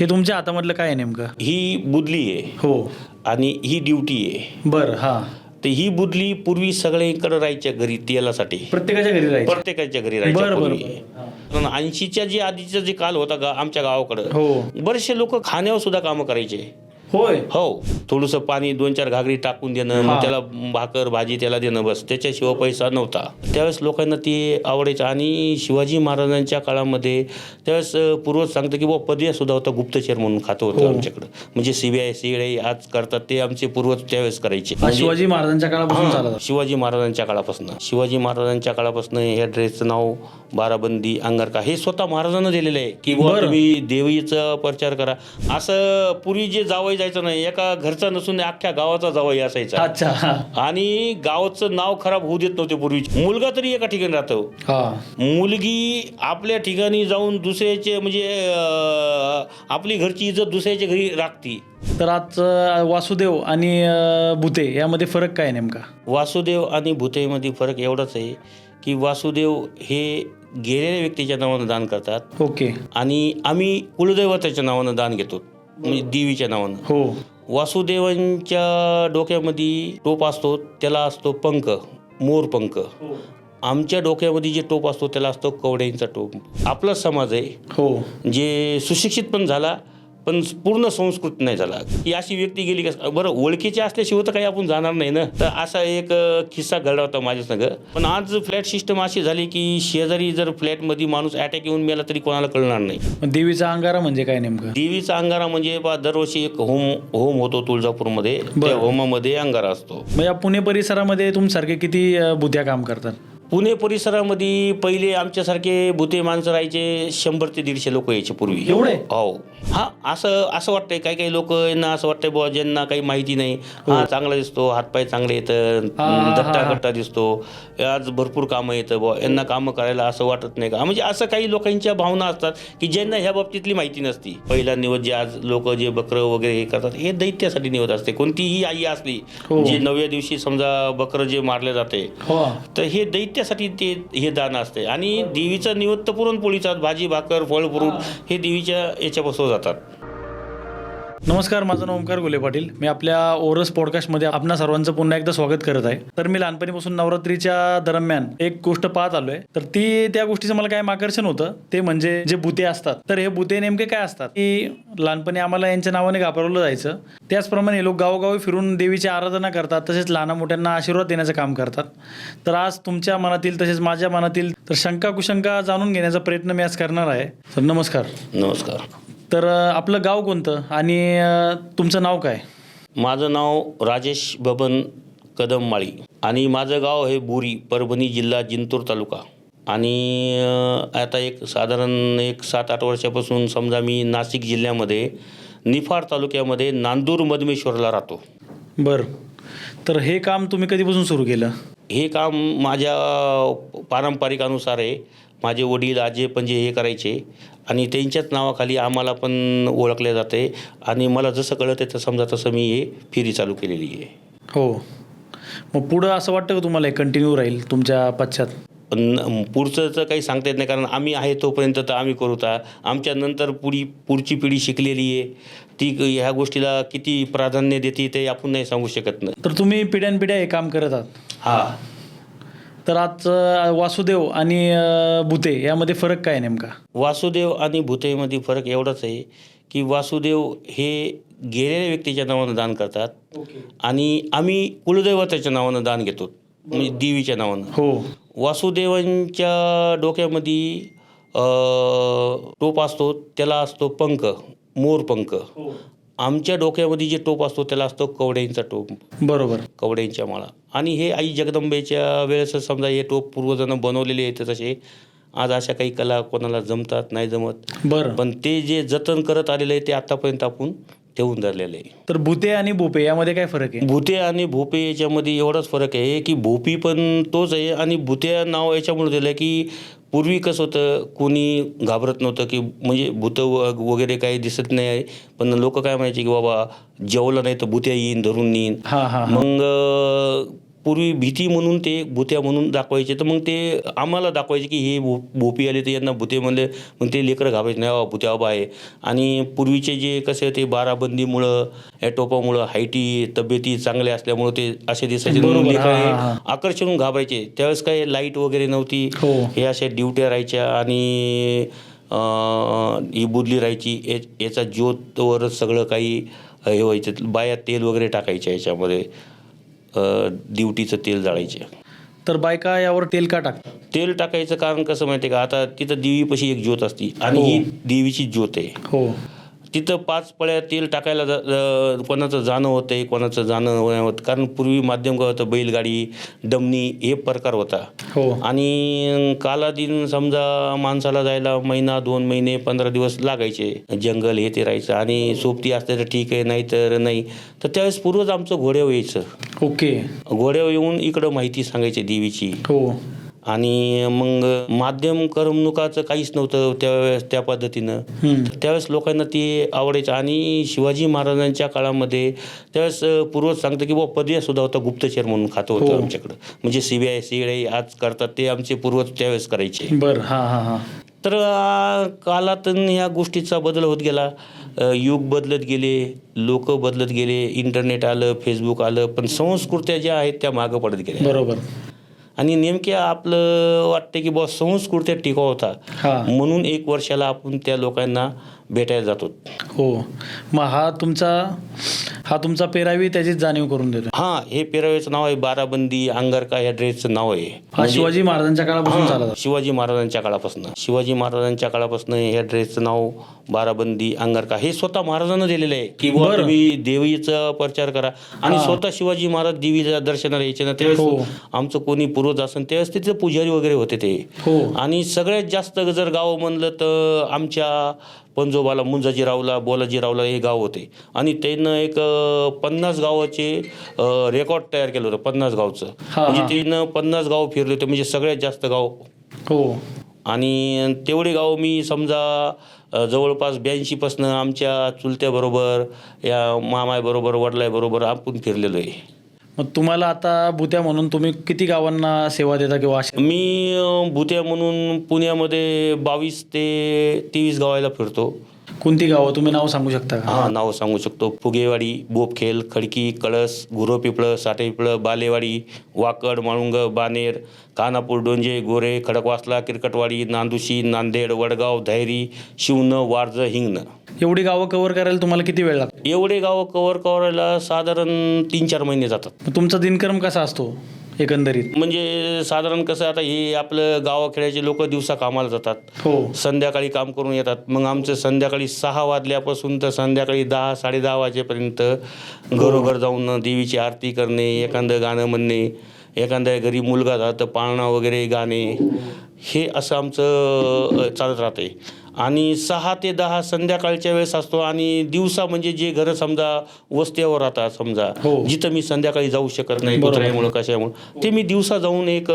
हे तुमच्या हातामधलं काय आहे नेमकं? ही बुदली आहे हो. आणि ही ड्युटी आहे. बरं. हां. तर ही बुदली पूर्वी सगळ्याकडे राहायच्या घरी तेलासाठी, प्रत्येकाच्या घरी राहायचं. प्रत्येकाच्या घरी राहायच्या बरं बरं पूर्वी. बरं. पण 80च्या जे आधीचा जे काल होता आमच्या गावाकडं, हो. बरेचसे लोक खाण्यावर सुद्धा कामं करायचे. होय. हो, थोडंसं पाणी 2-4 घागरी टाकून देणं, मग त्याला भाकर भाजी त्याला देणं, बस त्याच्याशिवाय पैसा नव्हता. त्यावेळेस लोकांना ते आवडायचं. आणि शिवाजी महाराजांच्या काळामध्ये त्यावेळेस पूर्वज सांगतं की बाबा पदव्या सुद्धा होता, गुप्तचर म्हणून खातं होतं आमच्याकडं. म्हणजे CBI CID आज करतात ते आमचे पूर्वज त्यावेळेस करायचे. शिवाजी महाराजांच्या काळापासून चालत. शिवाजी महाराजांच्या काळापासून ह्या ड्रेसचं नाव बाराबंदी अंगारका हे स्वतः महाराजांना दिलेलं आहे की बाबा तुम्ही देवीचा प्रचार करा. असं पूर्वी जे जावई जायचं नाही, एका घरचा नसून अख्ख्या गावाचा जावई असायचा. अच्छा. आणि गावाचं नाव खराब होऊ देत नव्हते पूर्वी. मुलगा तरी एका ठिकाणी राहतो, मुलगी आपल्या ठिकाणी जाऊन दुसऱ्याचे म्हणजे आपली घरची इज्जत दुसऱ्याच्या घरी राखती. तर आज वासुदेव आणि भुते यामध्ये फरक काय नेमका? वासुदेव आणि भुतेमध्ये फरक एवढाच आहे की वासुदेव हे गेलेल्या व्यक्तीच्या नावानं दान करतात. ओके. आणि आम्ही कुलदैवताच्या नावानं दान घेतो, म्हणजे देवीच्या नावानं. हो. वासुदेवांच्या डोक्यामध्ये टोप असतो, त्याला असतो पंख, मोरपंख. आमच्या डोक्यामध्ये जे टोप असतो त्याला असतो कवड्यांचा टोप. आपला समाज आहे हो, जे सुशिक्षित पण झाला पण पूर्ण संस्कृत नाही झाला. की अशी व्यक्ती गेली का बरं ओळखीचे असल्याशिवाय तर काही आपण जाणार नाही ना. तर असा एक किस्सा घडला होता माझ्या संग. पण आज फ्लॅट सिस्टम अशी झाली की शेजारी जर फ्लॅटमध्ये माणूस अटॅक येऊन मेला तरी कोणाला कळणार नाही. देवीचा अंगारा म्हणजे काय नेमकं? देवीचा अंगारा म्हणजे दरवर्षी एक होम होतो तुळजापूरमध्ये. त्या होमामध्ये अंगारा असतो. मग या पुणे परिसरामध्ये तुमच्यासारखे किती भुत्या काम करतात? पुणे परिसरामध्ये पहिले आमच्यासारखे भुते माणसं राहायचे 100 ते 150 लोक यायचे पूर्वी. एवढे? हो. हा असं वाटतंय काही लोक यांना असं वाटतंय बुवा ज्यांना काही माहिती नाही, हा चांगला दिसतो, हातपाय चांगले येतं, दट्टा दिसतो, आज भरपूर कामं येतं बुवा, यांना कामं करायला असं वाटत नाही का? म्हणजे असं काही लोकांच्या भावना असतात की ज्यांना ह्या बाबतीतली माहिती नसती. पहिला निवड जे आज लोक जे बकरं वगैरे हे करतात हे दैत्यासाठी निवड असते. कोणतीही आई असली जी 9व्या दिवशी समजा बकरं जे मारले जाते तर हे दैत्यासाठी ते हे दान असते. आणि देवीचा निवद तर पुरणपोळीचा, भाजी भाकर फळ फ्रूट हे देवीच्या याच्यापासून जातात. नमस्कार, माझं नाव ओमकार गुले पाटील. मी आपल्या ओरस पॉडकास्टमध्ये आपणा सर्वांचं पुन्हा एकदा स्वागत करत आहे. तर मी लहानपणीपासून नवरात्रीच्या दरम्यान एक गोष्ट पाहत आलोय. तर त्या गोष्टीचं मला कायम आकर्षण होतं, ते म्हणजे जे भुते असतात. तर हे भुते नेमके काय असतात की लहानपणी आम्हाला यांच्या नावाने घाबरवलं जायचं. त्याचप्रमाणे लोक गावोगावी फिरून देवीची आराधना करतात, तसेच लहान मोठ्यांना आशीर्वाद देण्याचं काम करतात. तर आज तुमच्या मनातील तसेच माझ्या मनातील तर शंका कुशंका जाणून घेण्याचा प्रयत्न मी आज करणार आहे. तर नमस्कार. नमस्कार. तर आपलं गाव कोणतं आणि तुमचं नाव काय? माझं नाव राजेश बबन कदममाळी आणि माझं गाव हे बोरी, परभणी जिल्हा, जिंतूर तालुका. आणि आता साधारण 7-8 वर्षापासून समजा मी नाशिक जिल्ह्यामध्ये निफाड तालुक्यामध्ये नांदूर मधमेश्वरला राहतो. बरं. तर हे काम तुम्ही कधीपासून सुरू केलं? हे काम माझ्या पारंपरिक अनुसार आहे. माझे वडील आजे पणजे हे करायचे आणि त्यांच्याच नावाखाली आम्हाला पण ओळखले जाते. आणि मला जसं कळतं तर समजा तसं मी हे फेरी चालू केलेली आहे. हो. मग पुढं असं वाटतं का तुम्हाला कंटिन्यू राहील तुमच्या पश्चात? पण पुढचं तर काही सांगता येत नाही, कारण आम्ही आहे तोपर्यंत तर आम्ही करू. आमच्या नंतर पुढची पिढी शिकलेली आहे, ती ह्या गोष्टीला किती प्राधान्य देते ते आपण नाही सांगू शकत नाही. तर तुम्ही पिढ्यानपिढ्या हे काम करत आहात? हां. तर आज वासुदेव आणि भुते यामध्ये फरक काय नेमका? वासुदेव आणि भुतेमध्ये फरक एवढाच आहे की वासुदेव हे गेलेल्या व्यक्तीच्या नावानं दान करतात आणि आम्ही कुलदैवताच्या नावानं दान घेतो, म्हणजे देवीच्या नावानं. हो. वासुदेवांच्या डोक्यामध्ये टोप असतो, त्याला असतो पंख, मोरपंख. आमच्या डोक्यामध्ये जे टोप असतो त्याला असतो कवड्यांचा टोप. बरोबर. कवड्यांच्या माळा. आणि हे आई जगदंबेच्या वेळेस समजा हे टोप पूर्वजांना बनवलेले आहेत. तसे आज अशा काही कला कोणाला जमतात नाही जमत. बरं. पण ते जे जतन करत आलेलं आहे ते आतापर्यंत आपण ठेवून धरलेलं आहे. तर भुते आणि भोपे यामध्ये काय फरक आहे? भुते आणि भोपे याच्यामध्ये एवढाच फरक आहे की भोपी पण तोच आहे आणि भुत्या नाव याच्यामुळे दिलं आहे की पूर्वी कसं होतं, कोणी घाबरत नव्हतं की म्हणजे भूतं वगैरे काही दिसत नाही आहे, पण लोक काय म्हणायचे की बाबा जेवलं नाही तर भुत्या येईन धरून येईन. मग पूर्वी भीती म्हणून ते भुत्या म्हणून दाखवायचे. तर मग ते आम्हाला दाखवायचे की हे भोपी आले तर यांना भुते म्हणले, मग ते लेकरं घाबरायचे, नाही बाबा भुत्या बाबा आहे. आणि पूर्वीचे जे कसे ते बाराबंदीमुळं या टोपामुळं हाईटी तब्येती चांगल्या असल्यामुळं ते असे दिसायचे, म्हणून लेकरं आकर्षण होऊन घाबरायचे. त्यावेळेस काही लाईट वगैरे नव्हती, हे अशा ड्युट्या राहायच्या आणि ही बुदली राहायची. याचा ज्योतवरच सगळं काही हे व्हायचं. बाया तेल वगैरे टाकायच्या याच्यामध्ये, दिवटीचं तेल जाळायचे. तर बायका यावर तेल का टाकतात? तेल टाकायचं कारण कसं माहिती आहे का, आता तिथं देवीपाशी एक ज्योत असती आणि ही देवीची ज्योत आहे. हो. तिथं 5 पळ्या तेल टाकायला कोणाचं जाणं होतंय, कोणाचं जाणं नाही होत. कारण पूर्वी माध्यम काय होतं, बैलगाडी, डमणी हे प्रकार होता. हो. आणि कालाधीन समजा माणसाला जायला महिना, 2 महिने, 15 दिवस लागायचे. जंगल हे ते राहायचं आणि सोबती असते तर ठीक आहे, नाही तर नाही. तर त्यावेळेस पूर्वच आमचं घोड्यावर यायचं. ओके. घोड्यावर येऊन इकडं माहिती सांगायची देवीची. हो. आणि मग माध्यम करमणुकाचं काहीच नव्हतं त्यावेळेस त्या पद्धतीनं. त्यावेळेस लोकांना ते आवडायचं. आणि शिवाजी महाराजांच्या काळामध्ये त्यावेळेस पूर्वज सांगतं की बुवा पदव्या सुद्धा होता, गुप्तचर म्हणून खातं होतं आमच्याकडं. म्हणजे CBI आज करतात ते आमचे पूर्वज त्यावेळेस करायचे. बरं. हां हां हां. तर कालातून ह्या गोष्टीचा बदल होत गेला. युग बदलत गेले, लोक बदलत गेले, इंटरनेट आलं, फेसबुक आलं, पण संस्कृत्या ज्या आहेत त्या मागं पडत गेल्या. बरोबर. आणि नेमक्या आपलं वाटतं की बुवा संस्कृत्या टिकाव होता, म्हणून 1 वर्षाला आपण त्या लोकांना भेटायला जातो. हो. मग हा तुमचा पेरावी त्याचीच जाणीव करून देतो. हां, हे पेरावेचं नाव आहे बाराबंदी अंगारका, ह्या ड्रेसचं नाव आहे. हा शिवाजी महाराजांच्या काळापासून चालत. शिवाजी महाराजांच्या काळापासून ह्या ड्रेसचं नाव बाराबंदी अंगारका हे स्वतः महाराजांना दिलेलं आहे की बुवा तुम्ही देवीचा प्रचार करा. आणि स्वतः शिवाजी महाराज देवीच्या दर्शनाला यायचे ना, त्यावेळेस आमचं कोणी पूर्वज असेल त्यावेळेस तिथे पुजारी वगैरे होते ते. आणि सगळ्यात जास्त जर गाव म्हणलं तर आमच्या पंजोबाला, मुंजाजीरावला, बोलाजीरावला हे गाव होते. आणि त्यानं एक 50 गावाचे रेकॉर्ड तयार केलं होतं, 50 गावचं. म्हणजे त्यानं 50 गाव फिरले होते, म्हणजे सगळ्यात जास्त गाव. हो. आणि तेवढे गाव मी समजा जवळपास 82 आमच्या चुलत्याबरोबर, या मामाबरोबर, वडिलांबरोबर आपण फिरलेलो आहे. मग तुम्हाला आता भुत्या म्हणून तुम्ही किती गावांना सेवा देता किंवा मी भुत्या म्हणून पुण्यामध्ये 22 ते 23 गावाला फिरतो. कोणती गावं तुम्ही नाव सांगू शकता का? हां, नाव सांगू शकतो. फुगेवाडी, बोपखेल, खडकी, कळस, गुरोपिपळं, साठेपिपळं, बालेवाडी, वाकड, माळुंग, बानेर, खानापूर, डोंजे, गोरे, खडकवासला, किरकटवाडी, नांदुशी, नांदेड, वडगाव, धायरी, शिवणं, वारजं, हिंगणं. एवढी गावं कव्हर करायला तुम्हाला किती वेळ लागतो? एवढे गावं कव्हर करायला साधारण 3-4 महिने जातात. तुमचा दिनक्रम कसा असतो एकंदरीत? म्हणजे साधारण कसं, आता हे आपलं गावाखेड्याचे लोक दिवसा कामाला जातात, संध्याकाळी काम करून येतात. मग आमचं संध्याकाळी 6 वाजल्यापासून तर संध्याकाळी 10-10:30 वाजेपर्यंत घरोघर जाऊन देवीची आरती करणे, एखादं गाणं म्हणणे, एखाद्या घरी मुलगा झाला तर पाळणा वगैरे गाणे, हे असं आमचं चालत राहते. आणि 6 ते 10 संध्याकाळच्या वेळेस असतो. आणि दिवसा म्हणजे जे घरं समजा वस्त्यावर राहतात, समजा जिथं मी संध्याकाळी जाऊ शकत नाही कुत्र्यामुळं कशामुळं, ते मी दिवसा जाऊन एक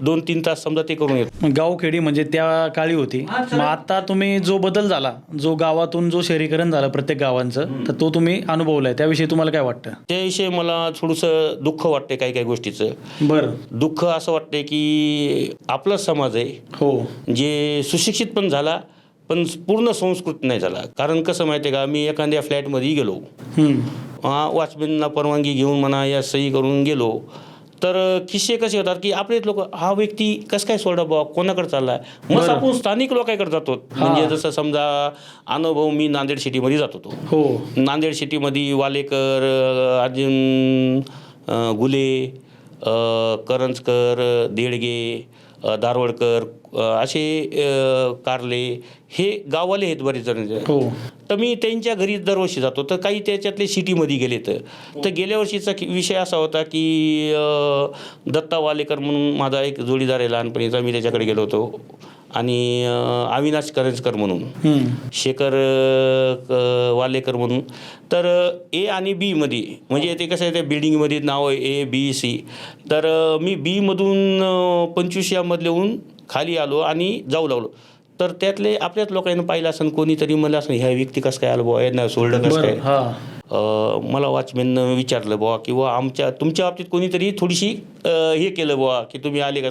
2-3 तास समजा ते करून येतो. गावखेडी म्हणजे त्या काळी होती. मग आता तुम्ही जो बदल झाला, जो गावातून जो शहरीकरण झालं प्रत्येक गावांचं, तर तो तुम्ही अनुभवलाय, त्याविषयी तुम्हाला काय वाटतं? त्याविषयी मला थोडंसं दुःख वाटते काही काही गोष्टीचं. बरं. दुःख असं वाटते की आपला समाज आहे जे सुशिक्षित पण झाला पण पूर्ण संस्कृत नाही झाला. कारण कसं माहिती आहे का, मी एखाद्या फ्लॅटमध्ये गेलो, वॉचमॅनला परवानगी घेऊन म्हणा या सही करून गेलो, तर किस्से कसे होतात की आपले लोक, हा व्यक्ती कसं काय सोडा बाबा, कोणाकडे चाललाय, मग आपण स्थानिक लोकांकडे जातो. म्हणजे जसं समजा अनुभव, मी नांदेड सिटीमध्ये जात होतो. नांदेड सिटीमध्ये वालेकर, अजून गुले, करंजकर, देडगे, दारवडकर, असे कारले, हे गाववाले आहेत बरेच जण. तर मी त्यांच्या घरी दरवर्षी जातो. तर काही त्याच्यातले सिटीमध्ये गेले. तर गेल्या वर्षीचा विषय असा होता की दत्ता वालेकर म्हणून माझा एक जोडीदार आहे लहानपणीचा, मी त्याच्याकडे गेलो होतो. आणि अविनाश करंजकर म्हणून, शेखर वालेकर म्हणून. तर A आणि B मध्ये, म्हणजे ते कसं आहे, त्या बिल्डिंगमध्ये नाव आहे A-B-C. तर मी Bमधून 25 मधले होऊन खाली आलो आणि जाऊ लागलो. तर त्यातले आपल्याच लोकांना पाहिलं असं, कोणीतरी म्हणलं असं, ह्या व्यक्ती कसं काय आलो बुवा, यांना सोडलं कसं काय. मला वॉचमॅननं विचारलं बुवा किंवा तुमच्या बाबतीत कोणीतरी थोडीशी हे केलं बुवा की तुम्ही आले का.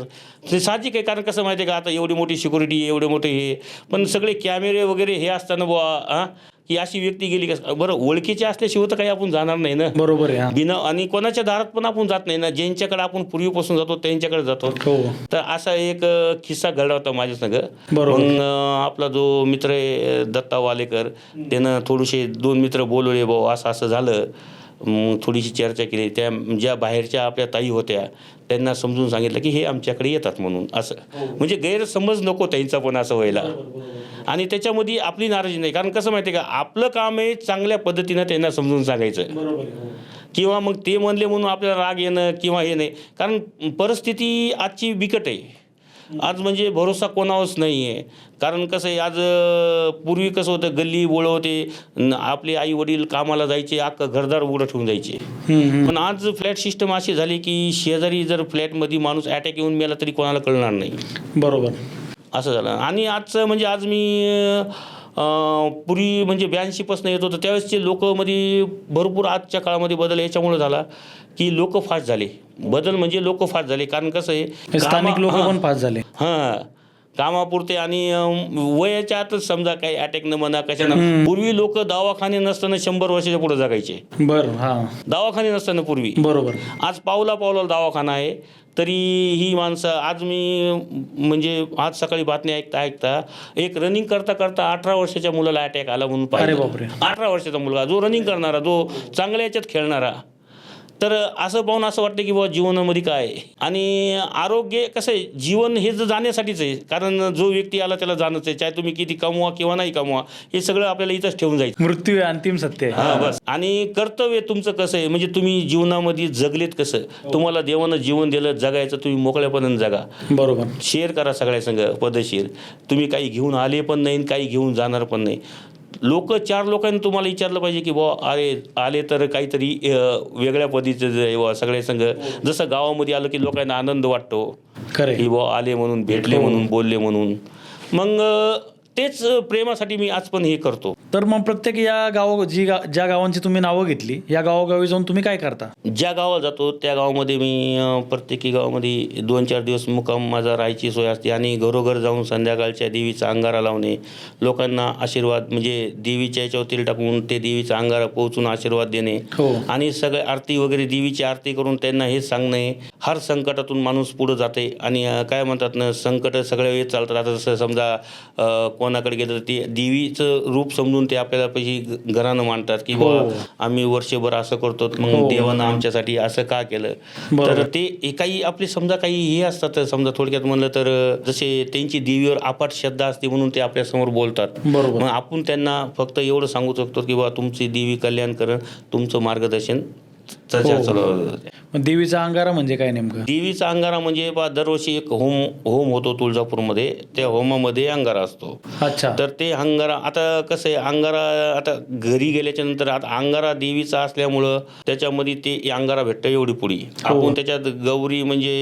ते साहजिक आहे, कारण कसं माहिती आहे का, आता एवढी मोठी सिक्युरिटी, एवढे मोठे हे, पण सगळे कॅमेरे वगैरे हे असताना बुवा की अशी व्यक्ती गेली का. बरं, ओळखीचे असल्याशिवाय तर काही आपण जाणार नाही ना. बरोबर आहे. बिना आणि कोणाच्या दारात पण आपण जात नाही ना. ज्यांच्याकडे आपण पूर्वीपासून जातो त्यांच्याकडे जातो. हो. तर असा एक किस्सा घडला होता माझ्या संग. बरोबर. मग आपला जो मित्र आहे दत्ता वालेकर, त्यानं थोडेसे 2 मित्र बोलवले, भाऊ असं असं झालं. मग थोडीशी चर्चा केली. त्या ज्या बाहेरच्या आपल्या ताई होत्या त्यांना समजून सांगितलं की हे आमच्याकडे येतात म्हणून. असं म्हणजे गैरसमज नको त्यांचा पण असं व्हायला. आणि त्याच्यामध्ये आपली नाराजी नाही, कारण कसं माहिती आहे का, आपलं काम आहे चांगल्या पद्धतीनं त्यांना समजून सांगायचं. किंवा मग ते म्हणले म्हणून आपल्याला राग येणं किंवा हे नाही, कारण परिस्थिती आजची बिकट आहे. आज म्हणजे भरोसा कोणावरच नाही आहे. कारण कसं आहे, आज पूर्वी कसं होतं, गल्ली बोळं होते, आपले आई वडील कामाला जायचे, अख्खं घरदार उघडं ठेवून जायचे. पण आज फ्लॅट सिस्टम अशी झाली की शेजारी जर फ्लॅटमध्ये माणूस अटॅक येऊन मेला तरी कोणाला कळणार नाही. बरोबर. असं झालं. आणि आजचं म्हणजे आज मी पूर्वी म्हणजे 82 पासून येत होतं त्यावेळेसचे लोकमध्ये भरपूर आजच्या काळामध्ये बदल याच्यामुळे झाला की लोक फास्ट झाले. बदल म्हणजे लोक फास्ट झाले, कारण कसं आहे, स्थानिक लोक पण फास्ट झाले. कामापुरते आणि वयाच्या आतच समजा काही अटॅक न म्हणा कशानं. पूर्वी लोक दवाखाने नसताना 100 वर्षाच्या पुढे जगायचे. बरं. हां. दवाखाने नसताना पूर्वी. बरोबर. आज पावला दवाखाना आहे. तरी ही माणसं आज मी म्हणजे आज सकाळी बातमी ऐकता एक रनिंग करता 18 वर्षाच्या मुलाला अटॅक आला म्हणून पाहिलं. 18 वर्षाचा मुलगा, जो रनिंग करणारा, जो चांगल्या याच्यात खेळणारा. तर असं पाहून असं वाटतं की बाबा जीवनामध्ये काय आहे. आणि आरोग्य कसं आहे, जीवन हे जर जाण्यासाठीच आहे, कारण जो व्यक्ती आला त्याला जाणंच आहे. चाहे तुम्ही किती कमवा किंवा नाही कमवा, हे सगळं आपल्याला इथंच ठेवून जायचं. मृत्यू हे अंतिम सत्य आहे. हां, बस. आणि कर्तव्य तुमचं कसं आहे, म्हणजे तुम्ही जीवनामध्ये जगलेत कसं, तुम्हाला देवानं जीवन दिलं, जगायचं तुम्ही मोकळ्यापर्यंत जगा. बरोबर. शेअर करा सगळ्या संग पद्धतशीर. तुम्ही काही घेऊन आले पण नाही, काही घेऊन जाणार पण नाही. 4 लोकांनी तुम्हाला विचारलं पाहिजे की बुवा आले तर काहीतरी वेगळ्या पद्धतीचं सगळ्या संघ. जसं गावामध्ये आलं की लोकांना आनंद वाटतो की बुवा आले म्हणून, भेटले म्हणून, बोलले म्हणून. मग तेच प्रेमासाठी मी आज पण हे करतो. तर मग प्रत्येक ज्या गावांची तुम्ही नावं घेतली, या गावोगावी जाऊन तुम्ही काय करता? ज्या गावाला जातो त्या गावामध्ये मी प्रत्येकी गावामध्ये 2-4 दिवस मुक्काम माझा राहायची सोय असते. आणि घरोघर जाऊन संध्याकाळच्या देवीचा अंगारा लावणे, लोकांना आशीर्वाद म्हणजे देवीच्या याच्यावर तेल टाकून ते देवीचा अंगारा पोहोचून आशीर्वाद देणे. आणि सगळे आरती वगैरे देवीची आरती करून त्यांना हेच सांगणे, हर संकटातून माणूस पुढे जाते. आणि काय म्हणतात ना, संकट सगळ्या वेळेस चालतात. आता जसं समजा कोणाकडे गेलं तर ते देवीचं रूप समजून ते आपल्याला पैसे घरानं मांडतात की बाबा आम्ही वर्षभर असं करतो, मग देवानं आमच्यासाठी असं का केलं. तर ते काही आपले समजा काही हे असतात, समजा थोडक्यात म्हणलं तर जसे त्यांची देवीवर अफाट श्रद्धा असते म्हणून ते आपल्यासमोर बोलतात. मग आपण त्यांना फक्त एवढं सांगू शकतो की बाबा तुमची देवी कल्याण करण, तुमचं मार्गदर्शन. देवीचा अंगारा म्हणजे काय नेमकं? देवीचा अंगारा म्हणजे दरवर्षी एक होम होतो तुळजापूरमध्ये. त्या होमामध्ये अंगारा असतो. अच्छा. तर ते अंगारा आता कसं आहे, अंगारा आता घरी गेल्याच्या नंतर आता अंगारा देवीचा असल्यामुळं त्याच्यामध्ये ते अंगारा भेटतं एवढी पुडी. आपण त्याच्यात गौरी म्हणजे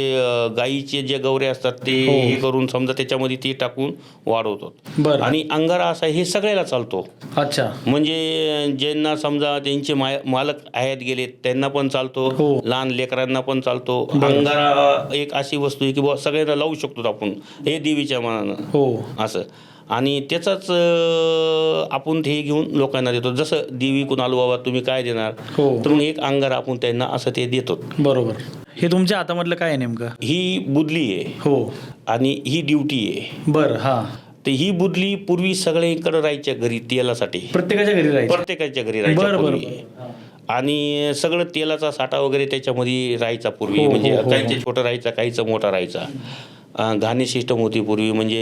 गाईचे जे गौरे असतात ते हे करून समजा त्याच्यामध्ये ते टाकून वाढवतो. आणि अंगारा असा हे सगळ्याला चालतो. अच्छा. म्हणजे ज्यांना समजा त्यांचे मालक आहेत गेले त्यांना पण चालतो, लहान लेकरांना पण चालतो. अंगारा एक अशी वस्तू आहे की बाबा सगळ्यांना लावू शकतो आपण, हे देवीच्या मनानं असं. आणि त्याचाच आपण ते घेऊन लोकांना देतो. जसं देवी कुणाला बाबा तुम्ही काय देणार, तर मग एक अंगारा आपण त्यांना असं ते देतो. बरोबर. हे तुमच्या हातामधलं काय आहे नेमकं? ही बुदली आहे. आणि ही ड्युटी आहे. बरं. हा. तर ही बुदली पूर्वी सगळ्यांकडे राहायच्या घरी तेलासाठी, प्रत्येकाच्या घरी राहायच्या. आणि सगळं तेलाचा साठा वगैरे त्याच्यामध्ये राहायचा पूर्वी. म्हणजे काहीचा छोटा राहायचा, काहीचा मोठा राहायचा. घाणी सिस्टम होती पूर्वी, म्हणजे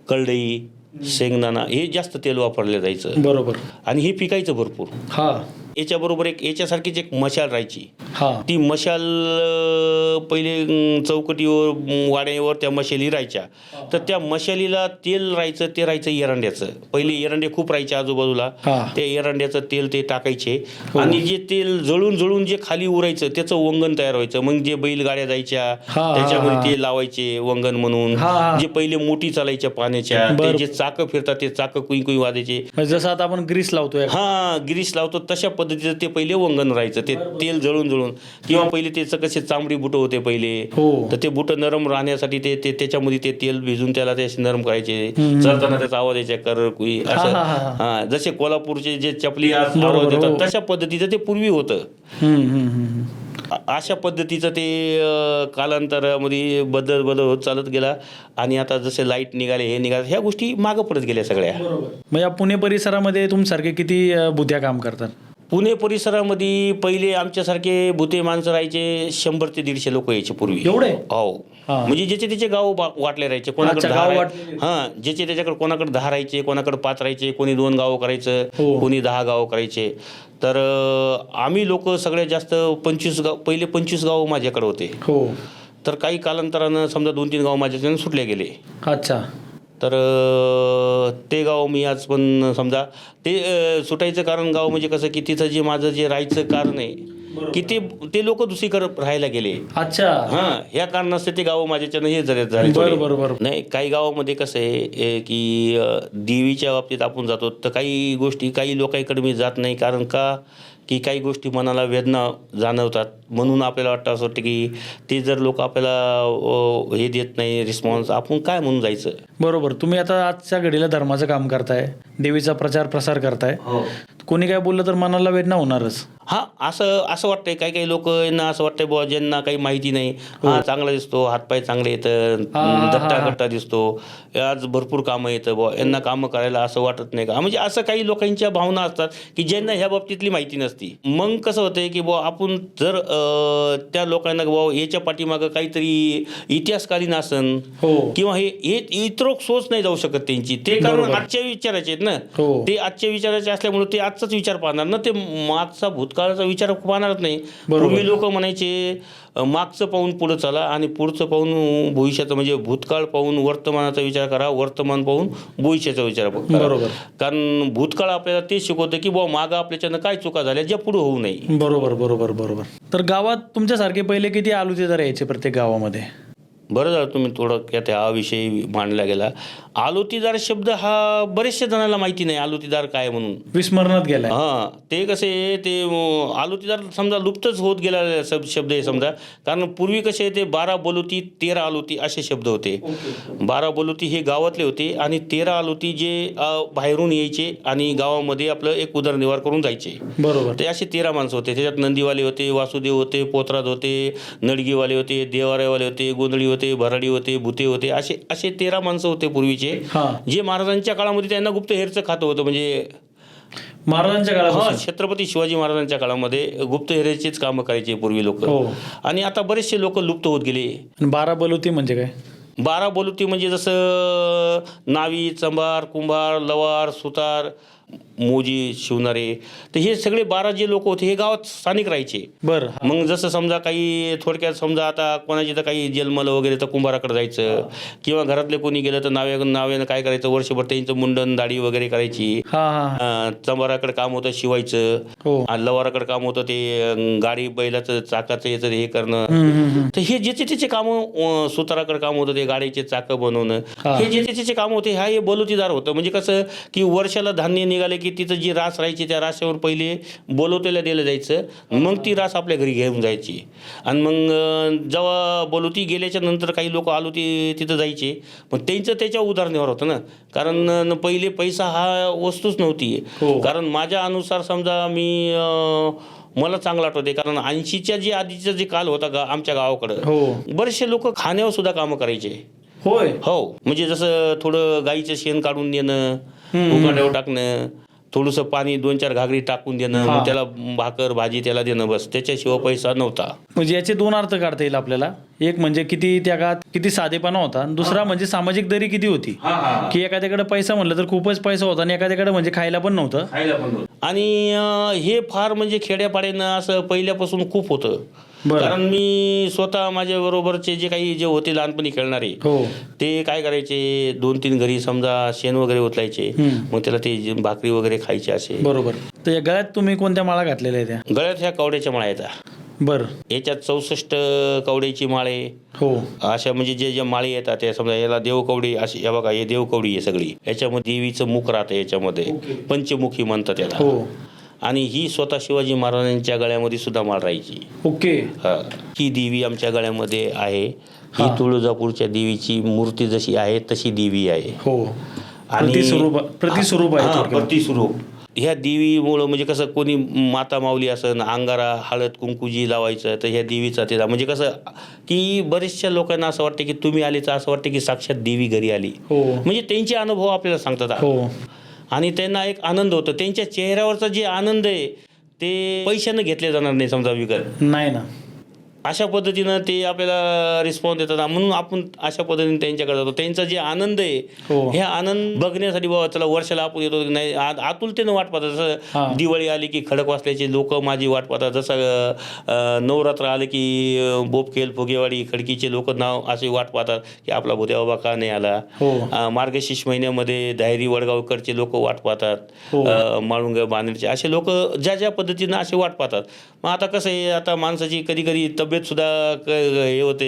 कढई, शेंगदाणा हे जास्त तेल वापरलं जायचं. बरोबर. आणि हे पिकायचं भरपूर. हा. याच्याबरोबर याच्यासारखीच एक मशाल राहायची. हा. ती मशाल पहिले चौकटीवर वाड्यावर त्या मशाली राहायच्या. तर त्या मशालीला तेल राहायचं, ते राहायचं एरंड्याचं. पहिले एरंडे खूप राहायचे आजूबाजूला, हा. ते एरंड्याचं तेल ते टाकायचे आणि जे तेल जळून जळून जे खाली उरायचं त्याचं वंगण तयार व्हायचं. मग जे बैलगाड्या जायच्या त्याच्यामध्ये ते लावायचे वंगण म्हणून. जे पहिले मोठी चालायच्या पाण्याच्या, ते जे चाकं फिरतात ते चाकं कुई कुई वाजायचे. जसं आता आपण ग्रीस लावतोय. हा, ग्रीस लावतो तशा पद्धतीचं ते पहिले वंगण राहायचं, ते तेल जळून जळून. किंवा पहिले त्याचं कसे चांबडी बुटं होते पहिले, तर ते बुटं नरम राहण्यासाठी ते त्याच्यामध्ये ते तेल भिजून त्याला ते नरम करायचे. चालताना त्याचा आवाज यायचा कर कुई असं. हा, जसे कोल्हापूरचे जे चपली आवाज देतात तशा पद्धतीचं ते पूर्वी होतं. अशा पद्धतीचं ते कालांतरामध्ये बदल होत चालत गेला. आणि आता जसे लाईट निघाले, हे निघाले, ह्या गोष्टी मागं पडत गेल्या सगळ्या. मग या पुणे परिसरामध्ये तुमच्यासारखे किती बुद्ध्या काम करतात? पुणे परिसरामध्ये पहिले आमच्यासारखे भूते माणसं राहायचे 100 ते 150 लोक यायचे पूर्वी. एवढे? हो. म्हणजे ज्याचे त्याचे गाव वाटले राहायचे. कोणाकडे ज्याचे त्याच्याकडे कोणाकडे 10 राहायचे, कोणाकडे 5 राहायचे, कोणी 2 गावं करायचं, कोणी 10 गावं करायचे. तर आम्ही लोक सगळ्यात जास्त 25 गाव, पहिले 25 गाव माझ्याकडे होते. तर काही कालांतरानं समजा 2-3 गाव माझ्याकडे सुटले गेले. अच्छा. तर ते गाव मी आज पण समजा ते सुटायचं कारण गाव म्हणजे कसं की तिथं जे माझं जे राहायचं कारण आहे की ते लोक दुसरीकडे राहायला गेले. अच्छा. हां, ह्या कारणास्तव ते गाव माझ्याच्यानं हे झाले. बरोबर. नाही, काही गावामध्ये कसं आहे की देवीच्या बाबतीत आपण जातो तर काही गोष्टी काही लोकांकडे मी जात नाही. कारण का की काही गोष्टी मनाला वेदना जाणवतात. म्हणून आपल्याला वाटतं, असं वाटतं की ते जर लोक आपल्याला हे देत नाही रिस्पॉन्स, आपण काय म्हणून जायचं. बरोबर. तुम्ही आता आजच्या घडीला धर्माचं काम करताय, देवीचा प्रचार प्रसार करताय. कोणी काय बोललं तर मनाला वेदना होणारच. हा, असं वाटतंय काही लोक यांना असं वाटतंय बुवा ज्यांना काही माहिती नाही, हा चांगला दिसतो, हातपाय चांगले येतं, दट्टा दिसतो, आज भरपूर कामं येतं बुवा, यांना कामं करायला असं वाटत नाही का. म्हणजे असं काही लोकांच्या भावना असतात की ज्यांना ह्या बाबतीतली माहिती नसती. मग कसं होतंय की बुवा आपण जर त्या लोकांना बुवा याच्या पाठीमागं काहीतरी इतिहासकालीन असन किंवा हे इतर सोच नाही जाऊ शकत त्यांची. ते कारण आजच्या विचाराचे आहेत ना, ते आजच्या विचाराचे असल्यामुळे ते आजचाच विचार पाहणार ना, ते मागचा भूतकाळाचा विचार पाहणारच नाही. पूर्वी लोक म्हणायचे मागचं पाहून पुढं चला आणि पुढचं पाहून भविष्याचं, म्हणजे भूतकाळ पाहून वर्तमानाचा विचार करा, वर्तमान पाहून भविष्याचा विचार करा. कारण भूतकाळ आपल्याला ते शिकवतं की बुवा मागं आपल्याच्यानं काय चुका झाल्या ज्या पुढे होऊ नये. बरोबर. तर गावात तुमच्यासारखे पहिले किती आलुतेदार यायचे प्रत्येक गावामध्ये? बरं झालं तुम्ही थोडक्यात हा विषय मांडला गेला. आलोतीदार शब्द हा बरेचशा जणांना माहिती नाही, आलोतीदार काय म्हणून विस्मरणात गेला. हां, ते कसे ते आलोतीदार समजा लुप्तच होत गेला शब्द आहे समजा. कारण पूर्वी कसे ते 12 बलुती 13 आलोती असे शब्द होते. 12 बलुती हे गावातले होते आणि 13 आलोती जे बाहेरून यायचे आणि गावामध्ये आपलं एक उदरनिर्वाह करून जायचे. बरोबर. ते असे 13 माणसं होते. त्याच्यात नंदीवाले होते, वासुदेव होते, पोतराज होते, नडगीवाले होते, देवारेवाले होते, गोंधळी होते, भराडी होते, भूते होते, असे 13 माणसं होते पूर्वीचे, जे महाराजांच्या काळामध्ये त्यांना गुप्तहेरचं खातं होतं. म्हणजे महाराजांच्या काळात, छत्रपती शिवाजी महाराजांच्या काळामध्ये गुप्तहेरेचेच कामं करायचे पूर्वी लोक. आणि आता बरेचसे लोक लुप्त होत गेले. 12 बलुती म्हणजे काय? 12 बलुती म्हणजे जसं नावी, चंबार, कुंभार, लवार, सुतार, मोजी, शिवणारे, तर हे सगळे 12 जे लोक होते हे गावात स्थानिक राहायचे. बरं. मग जसं समजा काही थोडक्यात समजा आता कोणाची तर काही जन्मलं वगैरे तर कुंभाराकडे जायचं, किंवा घरातले कोणी गेलं तर नाव्यानं काय करायचं, वर्षभर त्यांचं मुंडन दाढी वगैरे करायची. चंबाराकडे काम होतं शिवायचं, लवाराकडे काम होतं ते गाडी बैलाचं चाकाचं याचं हे करणं. तर हे ज्याचे त्याचे कामं, सुताराकडे काम होतं ते गाडीचे चाकं बनवणं, हे ज्याचे त्याचे काम होते. हे बोलवतीदार होतं. म्हणजे कसं की वर्षाला धान्य निघाले की तिथं जी रास राहायची त्या रासावर पहिले बोलवतेला दिलं जायचं, मग ती रास आपल्या घरी घेऊन जायची. आणि मग जेव्हा बोलवती गेल्याच्या नंतर काही लोक आलोती तिथं जायचे, पण त्यांचं त्याच्या उदाहरणावर होतं ना. कारण पहिले पैसा हा वस्तूच नव्हती. कारण माझ्या अनुसार समजा मला चांगलं आठवते, कारण 80च्या जे आधीचा जे काल होता आमच्या गावाकडं बरेचसे लोक खाण्यावर सुद्धा कामं करायचे. हो, म्हणजे जसं थोडं गाईचं शेण काढून नेणं, उकाड्यावर टाकणं, थोडंसं पाणी 2-4 घागरी टाकून देणं, मग त्याला भाकर भाजी त्याला देणं, बस. त्याच्याशिवाय पैसा नव्हता. म्हणजे याचे दोन अर्थ काढता येईल आपल्याला. एक म्हणजे किती त्या काळात किती साधेपणा होता, आणि दुसरा म्हणजे सामाजिक दरी किती होती, की एखाद्याकडे पैसा म्हणलं तर खूपच पैसा होता आणि एखाद्याकडे म्हणजे खायला पण नव्हतं. आणि हे फार म्हणजे खेड्यापाड्यानं असं पहिल्यापासून खूप होतं. कारण मी स्वतः माझ्या बरोबरचे जे होते लहानपणी खेळणारे, ते काय करायचे, 2-3 घरी समजा शेण वगैरे उचलायचे, मग त्याला ते भाकरी वगैरे खायचे असे. बरोबर. तर या गळ्यात तुम्ही कोणत्या माळा घातलेल्या आहेत? त्या गळ्यात ह्या कवड्याच्या माळा येतात. बरं. याच्यात 64 कवड्याची माळे. अशा म्हणजे जे माळे येतात त्या, समजा याला देवकवडी अशी, हे बघा, हे देवकवडी आहे सगळी. याच्यामध्ये देवीचं मुख राहतं, याच्यामध्ये पंचमुखी म्हणतात याला. आणि ही स्वतः शिवाजी महाराजांच्या गळ्यामध्ये सुद्धा माळ राहायची. ही देवी आमच्या गळ्यामध्ये आहे. ही तुळजापूरच्या देवीची मूर्ती जशी आहे तशी देवी आहे. आणि प्रतिस्वरूप. ह्या देवीमुळं म्हणजे कसं, कोणी माता माऊली असं अंगारा हळद कुंकू जी लावायचं, तर ह्या देवीचा ते म्हणजे कसं की बरेचशा लोकांना असं वाटतं की तुम्ही आले तर असं वाटतं की साक्षात देवी घरी आली. म्हणजे त्यांचे अनुभव आपल्याला सांगतात. आणि त्यांना एक आनंद होतो. त्यांच्या चेहऱ्यावरचा जे आनंद आहे ते पैशानं घेतले जाणार नाही, समजा विकत नाही ना. अशा पद्धतीनं ते आपल्याला रिस्पॉन्स देतात. म्हणून आपण अशा पद्धतीने त्यांच्याकडे जातो. त्यांचा जे आनंद आहे, हे आनंद बघण्यासाठी बाबा चला वर्षाला आपण येतो. नाही, आतुरतेनं वाट पाहतात. जसं दिवाळी आली की खडकवासल्याचे लोक माझी वाट पाहतात, जसं नवरात्र आले की बोपखेल फुगेवाडी खडकीचे लोक नाव असे वाट पाहतात की आपला भोद्या बाबा का नाही आला. मार्गशीर्ष महिन्यामध्ये धायरी वडगावकडचे लोक वाट पाहतात, माळुंग बानेरचे असे लोक ज्या पद्धतीनं असे वाट पाहतात. मग आता कसं आहे, आता माणसाची कधी कधी तब्येत सुद्धा हे होते,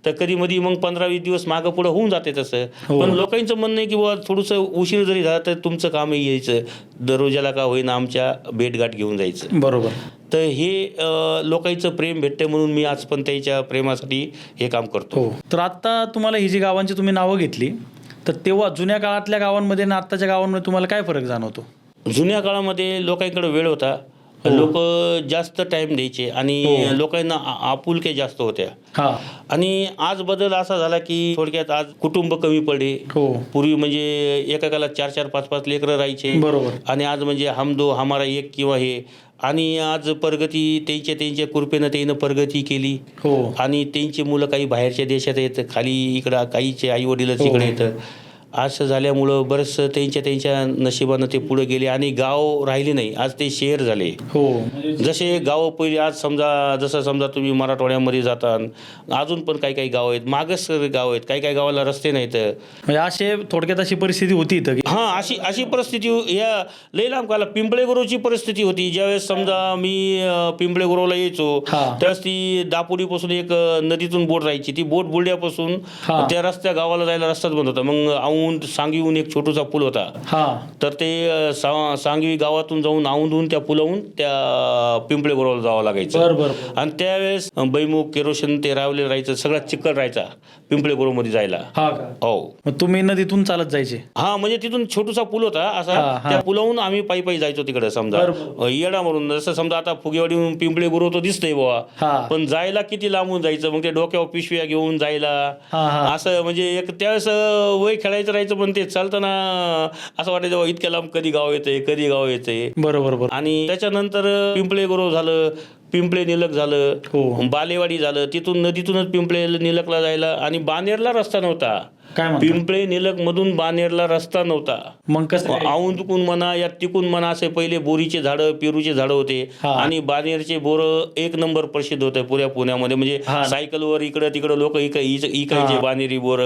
तर कधी मध्ये मग 15-20 दिवस मागं पुढं होऊन जाते तसं. पण लोकांचं म्हणणं आहे की बाबा थोडंसं उशीर जरी झाला तर तुमचं कामही यायचं, दररोजाला का होईना आमच्या भेटगाठ घेऊन जायचं. बरोबर. तर हे लोकांचं प्रेम भेटते म्हणून मी आज पण त्याच्या प्रेमासाठी हे काम करतो. तर आता तुम्हाला ही जी गावांची तुम्ही नावं घेतली, तर तेव्हा जुन्या काळातल्या गावांमध्ये आणि आत्ताच्या गावांमध्ये तुम्हाला काय फरक जाणवतो? जुन्या काळामध्ये लोकांकडे वेळ होता, लोक जास्त टाइम द्यायचे आणि लोकांना आपुलके जास्त होत्या. आणि आज बदल असा झाला की थोडक्यात आज कुटुंब कमी पडले. पूर्वी म्हणजे एकाला 4-4, 5-5 लेकरं राहायचे. बरोबर. आणि आज म्हणजे हम दो हमारा एक किंवा हे. आणि आज प्रगती त्यांच्या कृपेनं त्यानं प्रगती केली. आणि त्यांची मुलं काही बाहेरच्या देशात येतं, खाली इकडं काहीचे आई वडीलच इकडे येतं. असं झाल्यामुळं बरंचसं त्यांच्या नशिबानं ते पुढे गेले आणि गाव राहिले नाही, आज ते शहर झाले. जसे गाव पहिले, आज जसं समजा तुम्ही मराठवाड्यामध्ये जाता, अजून पण काही गाव आहेत, मागास गाव आहेत, काही गावाला रस्ते नाहीत. असे थोडक्यात अशी परिस्थिती होती. अशी परिस्थिती या लई लांब काला पिंपळेगुरूची परिस्थिती होती. ज्यावेळेस समजा मी पिंपळेगुरूला यायचो त्यावेळेस ती दापोलीपासून एक नदीतून बोट राहायची. ती बोट बुलड्यापासून त्या गावाला जायला रस्ताच बंद होता. मग सांगवीहून एक छोटूसा पूल होता, तर ते सांगवी गावातून जाऊन औंधून त्या पुलावून त्या पिंपळेगुरूला जावं लागायचं. आणि त्यावेळेस बैमुख केरोसिन ते रावले राहायचं, सगळा चिखल राहायचा पिंपळेगुरूमध्ये जायला. तुम्ही नदीतून चालत जायचे? म्हणजे तिथून छोटूसा पूल होता असा, त्या पुलावून आम्ही पायी जायचो तिकडे. समजा येडा म्हणून, जसं समजा आता फुगेवाडी पिंपळेगुरू तो दिसतंय बाबा, पण जायला किती लांबून जायचं, मग ते डोक्यावर पिशव्या घेऊन जायला असं. म्हणजे एक त्यावेळेस वय खेळायचं राहायचं, पण ते चालताना असं वाटायचं इतक्या लांब कधी गाव येते. बरोबर. आणि त्याच्यानंतर पिंपळेगुरू झालं, पिंपळे निलक झालं, बालेवाडी झालं. तिथून नदीतूनच पिंपळे निलकला जायला, आणि बानेरला रस्ता नव्हता. पिंपळे निलक मधून बानेरला रस्ता नव्हता. मग कसं औंधकून म्हणा या तिकून म्हणा असे पहिले बोरीचे झाडं, पेरूचे झाडं होते. आणि बानेरचे बोर एक नंबर प्रसिद्ध होते पुऱ्या पुण्यामध्ये. म्हणजे सायकलवर इकडं तिकडं लोक इकायचे बानेरी बोर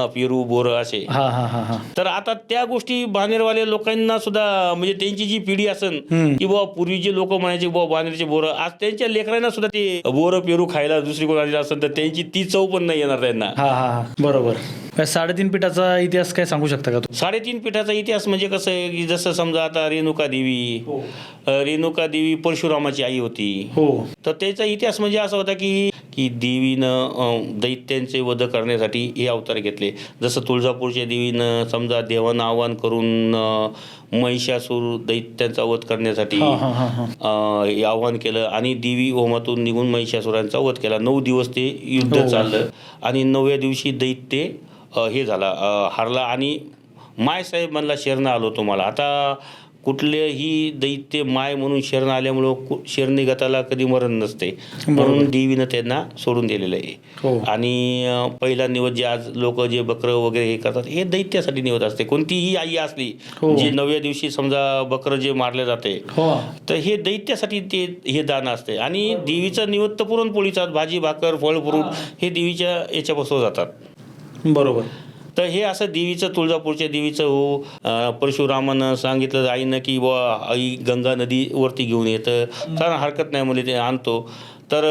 पेरू बोर असे. तर आता त्या गोष्टी बानेरवाले लोकांना सुद्धा, म्हणजे त्यांची जी पिढी असेल की बाबा पूर्वीचे लोक म्हणायचे बाबा बानेरचे बोर, आज त्यांच्या लेकरांना सुद्धा ते बोर पेरू खायला दुसरी कोण आलेला असेल तर त्यांची ती चव पण नाही येणार त्यांना. बरोबर. 3.5 पीठाचा इतिहास काय सांगू शकता का? 3.5 पीठाचा इतिहास म्हणजे कसं आहे की जसं समजा आता रेणुका देवी परशुरामाची आई होती. तर त्याचा इतिहास म्हणजे असा होता की देवीनं दैत्यांचे वध करण्यासाठी हे अवतार घेतले. जसं तुळजापूरच्या देवीनं समजा देवानं आवाहन करून महिषासूर दैत्यांचा वध करण्यासाठी आवाहन केलं, आणि देवी होमातून निघून महिषासुरांचा वध केला. 9 दिवस ते युद्ध चाललं, आणि 9व्या दिवशी दैत्य हे झाला, हारला, आणि मायसाहेब म्हणला शरण आलो तुम्हाला. आता कुठलेही दैत्य माय म्हणून शरण आल्यामुळं शरणी गताला कधी मरण नसते, म्हणून देवीनं त्यांना सोडून दिलेलं हो. आहे. आणि पहिला निवद जे आज लोक जे बकरं वगैरे हे करतात, हे दैत्यासाठी निवद असते. कोणतीही आई असली जी 9व्या दिवशी समजा बकरं जे मारले जाते, तर हे दैत्यासाठी ते हे दान असते. आणि देवीचं निवद तर पुरणपोळीचा, भाजी भाकर फळ फ्रूट हे देवीच्या याच्यापासून जातात. बरोबर. तर हे असं देवीचं, तुळजापूरच्या देवीचं परशुरामानं सांगितलं आईनं की बुवा आई गंगा नदीवरती घेऊन येतं, कारण हरकत नाही म्हणजे ते आणतो. तर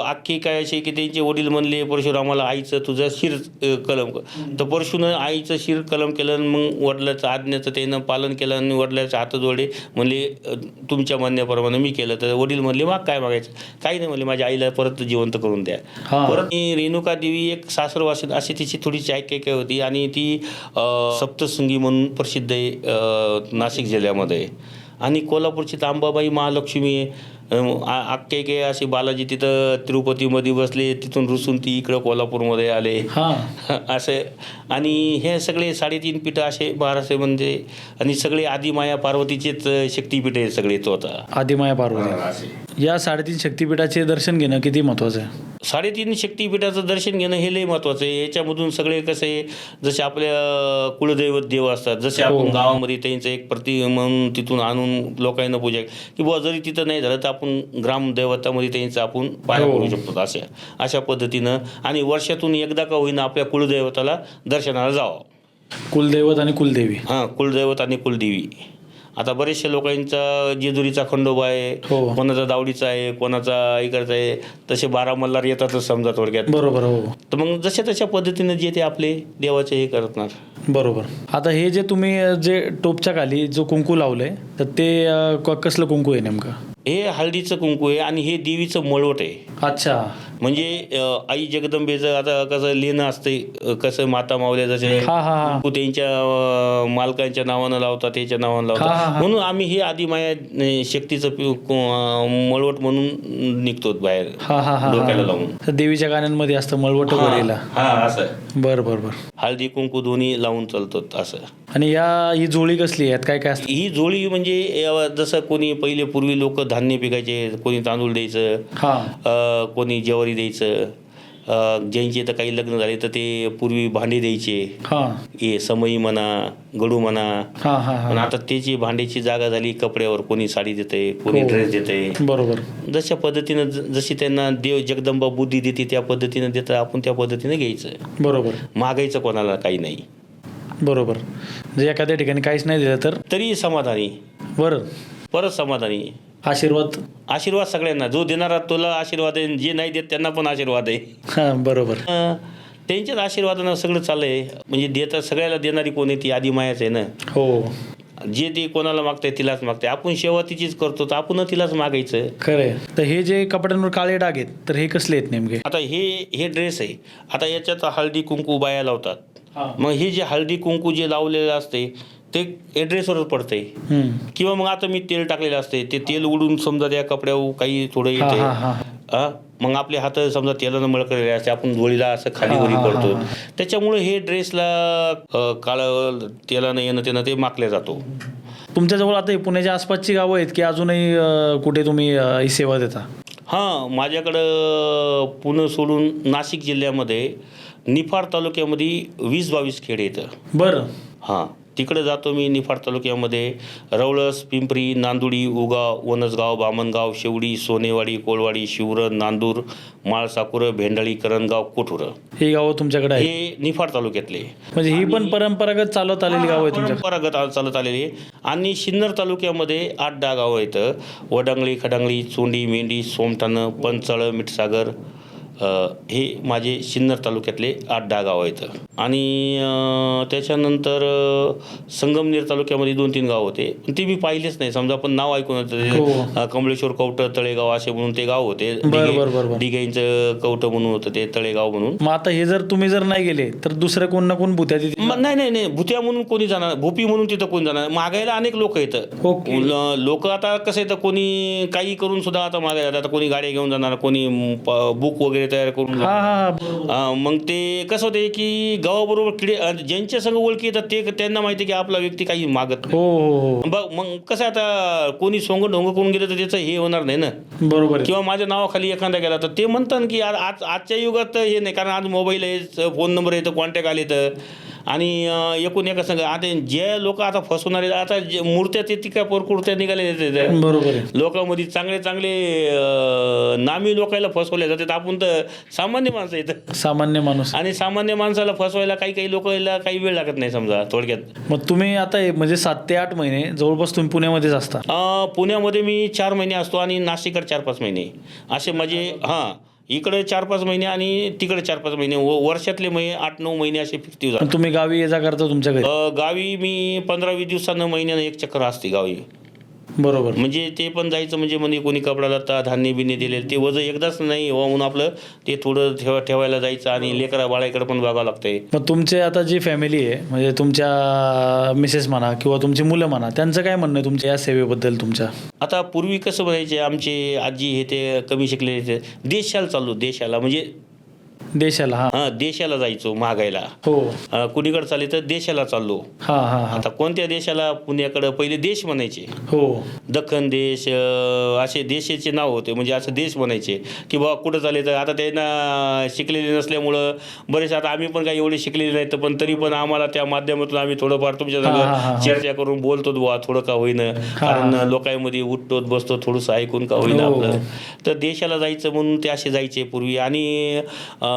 अख्खी काय अशी की त्यांचे वडील म्हणले परशुरामाला आईचं तुझं शिर कलम कर. तर परशुनं आईचं शिर कलम केलं. मग वडिलाचं आज्ञेचं त्यानं पालन केलं आणि वडिलाचे हात जोडले, म्हणले तुमच्या म्हणण्याप्रमाणे मी केलं. तर वडील म्हणले मग काय मागायचं, काही नाही म्हणले माझ्या आईला परत जिवंत करून द्या. परत रेणुका देवी एक सासरवासी अशी तिची थोडीशी ऐकाय होती आणि ती सप्तशृंगी म्हणून प्रसिद्ध आहे नाशिक जिल्ह्यामध्ये. आणि कोल्हापूरची अंबाबाई महालक्ष्मी आहे. अख्खे अशी बालाजी तिथं तिरुपतीमध्ये बसले, तिथून रुसून ती इकडं कोल्हापूरमध्ये आले असे. आणि हे सगळे 3.5 पीठं असे 1200 म्हणजे, आणि सगळे आदिमाया पार्वतीचेच शक्तिपीठ आहे सगळे. तो आता आदिमाया पार्वती या 3.5 शक्तिपीठाचे दर्शन घेणं किती महत्वाचं आहे? 3.5 शक्तिपीठाचं दर्शन घेणं हे लय महत्त्वाचं आहे. याच्यामधून सगळे कसे, जसे आपल्या कुलदैवत देव असतात, जसे आपण गावामध्ये त्यांचं एक प्रति म्हणून तिथून आणून लोकांना पूजा की बुवा जरी तिथं नाही झालं तर आपण ग्रामदैवतामध्ये त्यांचं आपण पाया करू शकतो अशा पद्धतीनं. आणि वर्षातून एकदा का होईना आपल्या कुलदैवताला दर्शनाला जावं. कुलदैवत आणि कुलदेवी. कुलदैवत आणि कुलदेवी. आता बरेचशा लोकांचा जेजुरीचा खंडोबा आहे, कोणाचा दावडीचा आहे, कोणाचा इकडचा आहे, तसे 12 मल्हार येतातच समजा थोडक्यात. बरोबर. हो. तर मग जशा तशा पद्धतीने जे ते आपले देवाचे हे करणार. बरोबर. आता हे जे तुम्ही जे टोपच्या खाली जो कुंकू लावलंय, तर ते कसलं कुंकू आहे नेमकं? हे हळदीचं कुंकू आहे आणि हे देवीचं मळवट आहे. अच्छा. म्हणजे आई जगदंबेचं आता कसं लेणं असते, कसं माता मावल्या जसे कुंकू त्यांच्या मालकांच्या नावानं लावतात, त्याच्या नावानं लावतात, म्हणून आम्ही हे आदिमाया शक्तीचं मळवट म्हणून निघतो बाहेर डोक्याला लावून. देवीच्या गाण्यांमध्ये असतं मळवट वगैरेला. असं. बरं. हळदी कुंकू दोन्ही लावून चालतो असं. आणि ही जोळी कसली आहेत, काय काय असतं? ही जोळी म्हणजे जसं कोणी पहिले पूर्वी लोक धान्य पिकायचे, कोणी तांदूळ द्यायचं, कोणी ज्वारी द्यायचं. ज्यांचे तर काही लग्न झाले तर ते पूर्वी भांडे द्यायचे, हे समई म्हणा, गडू म्हणा. पण आता त्याची भांड्याची जागा झाली कपड्यावर, कोणी साडी देते, कोणी ड्रेस देते. बरोबर. जशा पद्धतीनं जशी त्यांना देव जगदंबा बुद्धी देते त्या पद्धतीनं देतं, आपण त्या पद्धतीनं घ्यायचं. बरोबर. मागायचं कोणाला काही नाही. बरोबर. म्हणजे एखाद्या ठिकाणी काहीच नाही दिलं तर तरी समाधानी. बरं. परत समाधानी. आशीर्वाद सगळ्यांना. जो देणारा तुला आशीर्वाद आहे, जे नाही देत त्यांना पण आशीर्वाद आहे. बरोबर. त्यांच्याच आशीर्वादानं सगळं चाललंय. म्हणजे देता सगळ्याला देणारी कोण आहे? ती आदिमायाच आहे ना. हो. जे ते कोणाला मागताय तिलाच मागताय. आपण सेवा तिचीच करतो तर आपण तिलाच मागायचं. खरंय. तर हे जे कपड्यांवर काळे डाग आहेत, तर हे कसले आहेत नेमके? आता हे ड्रेस आहे. आता याच्यात हळदी कुंकू बाया लावतात. मग हे जे हळदी कुंकू जे लावलेलं असते ते ड्रेसवरच पडतंय. किंवा मग आता मी तेल टाकलेलं असते, ते तेल उडून समजा त्या कपड्यावर काही थोडं येते, मग आपले हात समजा तेलानं मळकलेले असते, आपण जोळीला असं खाली वरी पडतो. त्याच्यामुळे हे ड्रेसला काळं तेलानं येणं त्यानं ते माखल्या जातो. तुमच्याजवळ आता पुण्याच्या आसपासची गावं आहेत की अजूनही कुठे तुम्ही ही सेवा देता? माझ्याकडं पुणे सोडून नाशिक जिल्ह्यामध्ये निफाड तालुक्यामध्ये 20-22 खेडे येतं. बरं. तिकडे जातो मी. निफाड तालुक्यामध्ये रवळस, पिंपरी, नांदुडी, उगाव, वनसगाव, बामणगाव, शेवडी, सोनेवाडी, कोळवाडी, शिवरं, नांदूर, माळसाकुर, भेंडाळी, करणगाव, कोठुरं ही गावं तुमच्याकडे आहे? हे निफाड तालुक्यातले. म्हणजे ही पण परंपरागत चालत आलेली गाव आहे तुमच्या? परंपरागत चालत आलेली आहे. आणि सिन्नर तालुक्यामध्ये 8-10 गावं आहेत. वडांगळी, खडांगळी, चोंडी, मेंढी, सोमठाणं, पंचळ, मिठसागर, हे माझे सिन्नर तालुक्यातले 8-10 गावं आहेत. आणि त्याच्यानंतर संगमनेर तालुक्यामध्ये 2-3 गाव होते, ते मी पाहिलेच नाही समजा, पण नाव ऐकून होतं. कमळेश्वर कवट, तळेगाव असे म्हणून ते गाव होते. डिगाईंचं कवट म्हणून होतं ते, तळेगाव म्हणून. मग आता हे जर तुम्ही जर नाही गेले तर दुसरं कोण ना कोण भूत्या तिथे? नाही, भूत्या म्हणून कोणी जाणार, भूपी म्हणून तिथं कोणी जाणार. मागायला अनेक लोक येतं. लोक आता कसं येतं, कोणी काही करून सुद्धा आता मागायला. आता कोणी गाड्या घेऊन जाणार, कोणी बुक वगैरे वगैरे तयार करून हा हा हा मग ते कसं होते की गावाबरोबर किडे ज्यांच्या संग ओळखी येतात ते त्यांना माहिती आहे की आपला व्यक्ती काही मागत हो नाही. हो हो बघ मग कसं आता कोणी सोंग ढोंग करून गेलं तर त्याचं हे होणार नाही ना. बरोबर आहे. किंवा माझ्या नावाखाली एखादा गेला तर ते म्हणतात की आजच्या युगात हे नाही, कारण आज मोबाईल आहे, फोन नंबर येतं, कॉन्टॅक्ट आले तर. आणि एकूण एका संघ आता जे लोक आता फसवणारे आता जे मूर्त्या ते ती काय पोरकुर्त्या निघाले बरोबर आहे. लोकांमध्ये चांगले चांगले नामी लोकांना फसवले जातात. आपण तर सामान्य माणसं येतं सामान्य माणूस. आणि सामान्य माणसाला फसवायला काही लोकांना काही वेळ लागत नाही समजा थोडक्यात. मग तुम्ही आता म्हणजे 7 ते 8 महिने जवळपास तुम्ही पुण्यामध्येच असता. पुण्यामध्ये मी 4 महिने असतो आणि नाशिककडे 4-5 महिने असे माझे. हां, इकडे 4-5 महिने आणि तिकडे 4-5 महिने, वर्षातले महिने 8-9 महिने असे फिरती पण तुम्ही गावी ये जा करता तुमच्या घरी. गावी मी 15-20 दिवसानं महिन्यानं एक चक्कर असते गावी. बरोबर. म्हणजे ते पण जायचं म्हणजे कोणी कपडा लत्ता धान्य बिन्य दिलेलं ते वजन एकदाच नाही हो म्हणून आपलं ते थोडं ठेवायला जायचं आणि लेकरा बाळाकडे पण बघावं लागतंय. मग तुमचे आता जी फॅमिली आहे म्हणजे तुमच्या मिसेस म्हणा किंवा तुमची मुलं म्हणा, त्यांचं काय म्हणणं आहे तुमच्या या सेवेबद्दल तुमच्या? आता पूर्वी कसं म्हणायचे आमचे आजी हे ते कमी शिकलेले, देशाला चाललो, देशाला म्हणजे देशाला. हा देशाला जायचो मागायला. हो. कुणीकडे चालले तर देशाला चाललो. हा हा हा. आता कोणत्या देशाला? पुण्याकडं पहिले देश म्हणायचे. हो. दख्खन देश असे देशाचे नाव होते, म्हणजे असं देश म्हणायचे की बाबा कुठं चालले. तर आता त्यांना शिकलेले नसल्यामुळं बरेच, आता आम्ही पण काही एवढे शिकलेले नाहीत पण तरी पण आम्हाला त्या माध्यमातून आम्ही थोडंफार तुमच्या संग चर्चा करून बोलतो बुवा थोडं का होईना, कारण लोकांमध्ये उठतो बसतो थोडंसं ऐकून का होईना आपलं. तर देशाला जायचं म्हणून ते असे जायचे पूर्वी. आणि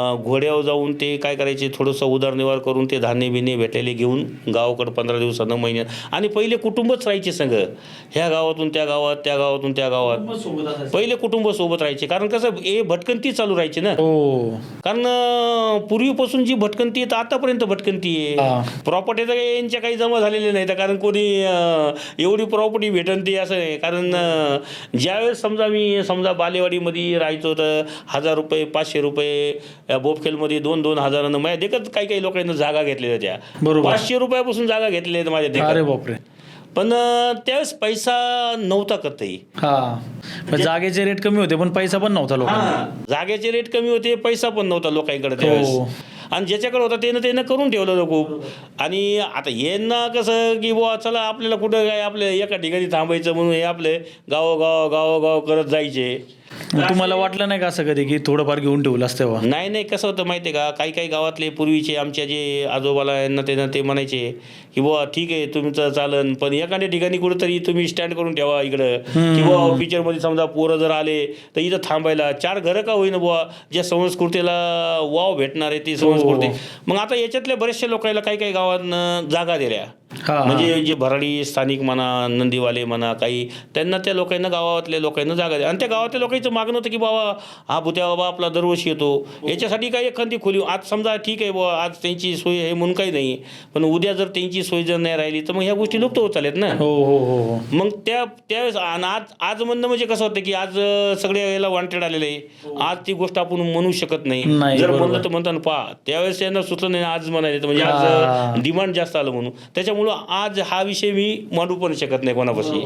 घोड्यावर जाऊन ते काय करायचे, थोडंसं उदरनिर्वाह करून ते धान्य बिन्य भेटायला घेऊन गावाकडं 15 दिवसानं महिन्यात. आणि पहिले कुटुंबच राहायचे संग, ह्या गावातून त्या गावात, त्या गावातून त्या गावात पहिले कुटुंब सोबत राहायचे. कारण कसं हे भटकंती चालू राहायची ना. कारण पूर्वीपासून जी भटकंती आहे तर आतापर्यंत भटकंती आहे. प्रॉपर्टी तर यांच्या काही जमा झालेल्या नाही, कारण कोणी एवढी प्रॉपर्टी भेटन ती असं नाही. कारण ज्यावेळेस समजा बालेवाडीमध्ये राहायचो तर 1000 रुपये 500 रुपये, बोपखेलमध्ये 2-2 हजारानं माझ्या देखत काही लोकांना जागा घेतलेल्या होत्या. 500 रुपयापासून जागा घेतलेल्या आहेत माझ्या देखत. अरे बापरे. पण त्यावेळेस पैसा नव्हता कतही. जागेचे रेट कमी होते पण पैसा पण नव्हता लोकांना. जागेचे रेट कमी होते, पैसा पण नव्हता लोकांकडे त्यावेळेस. आणि ज्याच्याकडे होता त्यानं करून ठेवलं खूप. आणि आता यांना कसं की बुवा चला आपल्याला कुठं काय आपलं एका ठिकाणी थांबायचं म्हणून हे आपले गाव करत जायचे. तुम्हाला वाटलं नाही का असं कधी की थोडंफार घेऊन ठेवलं असतं तेव्हा? नाही कसं होतं माहिती आहे का, काही गावातले पूर्वीचे आमच्या जे आजोबाला यांना ते म्हणायचे की बुवा ठीक आहे तुमचं चालन, पण एखाद्या ठिकाणी कुठंतरी तुम्ही स्टँड करून ठेवा इकडं, किंवा पिक्चरमध्ये समजा पोरं जर आले तर इथं थांबायला 4 घरं का होईना बुवा, ज्या संस्कृतीला वाव भेटणार आहे ती संस्कृती. मग आता याच्यातल्या बऱ्याचशा लोकांना काही गावांना जागा दिल्या, म्हणजे जे भराडी स्थानिक म्हणा, नंदीवाले म्हणा, काही त्यांना त्या लोकांना गावातल्या लोकांना जागा द्या. आणि त्या गावातल्या लोकांचं मागणं होतं की बाबा हा भुत्या बाबा आपला दरवर्षी येतो, याच्यासाठी काही एखादी खोली आज समजा ठीक आहे बुवा आज त्यांची सोय आहे म्हणून काही नाही, पण उद्या जर त्यांची सोय जर नाही राहिली तर मग ह्या गोष्टी लुप्त होत चालेत ना. मग त्यावेळेस आज म्हणणं म्हणजे कसं होतं की आज सगळे याला वॉन्टेड आलेलं आहे, आज ती गोष्ट आपण म्हणू शकत नाही. जर म्हणलं तर म्हणताना पहा त्यावेळेस त्यांना सुचलं नाही आज म्हणाले, म्हणजे आज डिमांड जास्त आलं म्हणून. त्याच्यामुळं आज हा विषय मी मांडू पण शकत नाही कोणापाशी.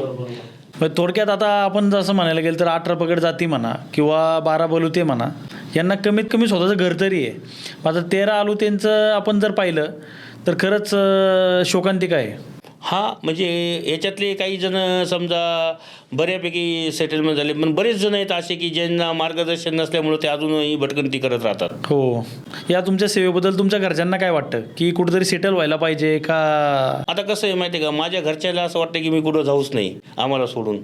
थोडक्यात आता आपण जसं म्हणायला गेलं तर 18 पगड जाती म्हणा किंवा 12 बलुते म्हणा, यांना कमीत कमी स्वतःचं घर तरी आहे. आता 13 आलुतेंचं आपण जर पाहिलं तर खरंच शोकांतिका आहे. म्हणजे याच्यातले काही जण समजा बऱ्यापैकी सेटलमेंट झाले, पण बरेच जण आहेत असे की ज्यांना मार्गदर्शन नसल्यामुळे ते अजूनही भटकंती करत राहतात. हो. या तुमच्या सेवेबद्दल तुमच्या घरच्यांना काय वाटतं की कुठेतरी सेटल व्हायला पाहिजे का? आता कसं आहे माहिती आहे का, माझ्या घरच्याला असं वाटतं की मी कुठं जाऊच नाही आम्हाला सोडून.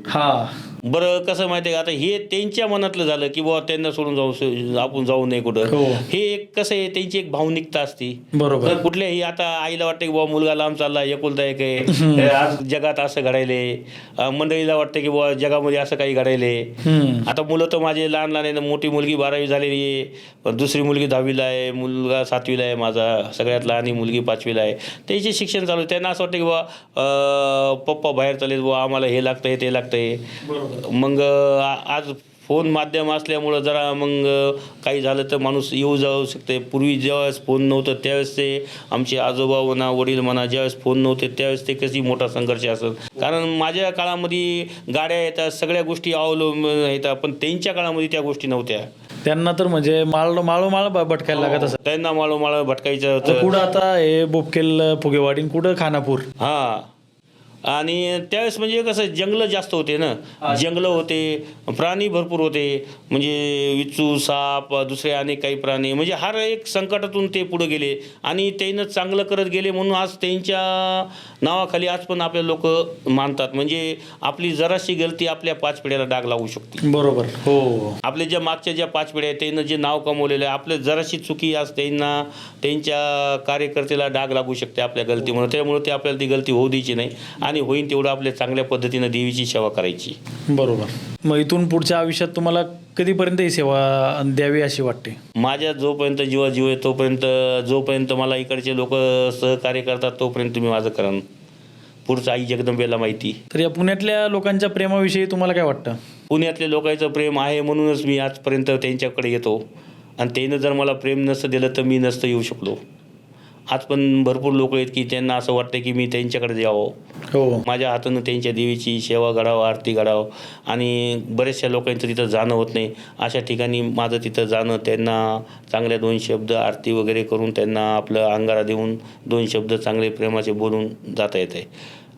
बरं कसं माहिती आहे का, आता हे त्यांच्या मनातलं झालं की बाबा त्यांना सोडून आपण जाऊ नये कुठं. हे एक कसं आहे त्यांची एक भावनिकता असते. बरोबर. कुठल्याही आता आईला वाटतं की बाबा मुलगा लांब चालला, एकुलता एक आहे, आज जगात असं घडायले, मंडळीला वाटतं की बाबा जगामध्ये असं काही घडायले. आता मुलं तर माझे लहान आहे, मोठी मुलगी 12वी झालेली आहे, दुसरी मुलगी 10वीला आहे, मुलगा 7वीला आहे, माझा सगळ्यात लहान मुलगी 5वीला आहे. त्याचे शिक्षण चालू आहे. त्यांना असं वाटतं की बाबा पप्पा बाहेर चालेल बुवा, आम्हाला हे लागतंय ते लागतंय. मग आज फोन माध्यम असल्यामुळं जरा मग काही झालं तर माणूस येऊ जाऊ शकते. पूर्वी ज्यावेळेस फोन नव्हतं त्यावेळेस ते आमचे आजोबा म्हणा वडील म्हणा ज्यावेळेस फोन नव्हते त्यावेळेस ते कशी मोठा संघर्ष असत. कारण माझ्या काळामध्ये गाड्या येतात, सगळ्या गोष्टी अवलंबून येतात, पण त्यांच्या काळामध्ये त्या गोष्टी नव्हत्या. त्यांना तर म्हणजे माळोमाळ भटकायला लागत असं. त्यांना माळोमाळ भटकायचं होतं. कुठं आता हे बोपकेल फुगेवाडी कुठं खानापूर. हा, आणि त्यावेळेस म्हणजे कसं जंगलं जास्त होते ना, जंगलं होते, प्राणी भरपूर होते, म्हणजे विचू, साप, दुसरे अनेक काही प्राणी, म्हणजे हर एक संकटातून ते पुढे गेले आणि त्यानं चांगलं करत गेले म्हणून आज त्यांच्या नावाखाली आज पण आपले लोक मानतात. म्हणजे आपली जराशी गलती आपल्या 5 पिढ्याला डाग लागू शकते. बरोबर. हो. आपले ज्या मागच्या ज्या 5 पिढ्या आहेत त्यानं जे नाव कमवलेलं आहे, आपलं जराशी चुकी आज त्यांना त्यांच्या कार्यकर्त्याला डाग लागू शकते आपल्या गलतीमुळे. त्यामुळे ते आपल्याला ती गलती होऊ द्यायची नाही आणि होईन तेवढं आपल्या चांगल्या पद्धतीनं देवीची सेवा करायची. बरोबर. मग इथून पुढच्या आयुष्यात तुम्हाला कधीपर्यंत ही सेवा द्यावी अशी वाटते? माझ्या जोपर्यंत जीव आहे तोपर्यंत, जोपर्यंत मला इकडचे लोक सहकार्य करतात तोपर्यंत मी माझं करेन. पुढचं आई जगदंबेला माहिती. तर या पुण्यातल्या लोकांच्या प्रेमाविषयी तुम्हाला काय वाटतं? पुण्यातल्या लोकांचं प्रेम आहे म्हणूनच मी आजपर्यंत त्यांच्याकडे येतो आणि त्यानं जर मला प्रेम नसतं दिलं तर मी नसतं येऊ शकलो. आज पण भरपूर लोक आहेत की त्यांना असं वाटतं की मी त्यांच्याकडे यावं, हो. माझ्या हातानं त्यांच्या देवीची सेवा घडावं, आरती घडावं, आणि बऱ्याचशा लोकांचं तिथं जाणं होत नाही. अशा ठिकाणी माझं तिथं जाणं, त्यांना चांगल्या 2 शब्द आरती वगैरे करून त्यांना आपलं अंगारा देऊन 2 शब्द चांगले प्रेमाचे बोलून जाता येते.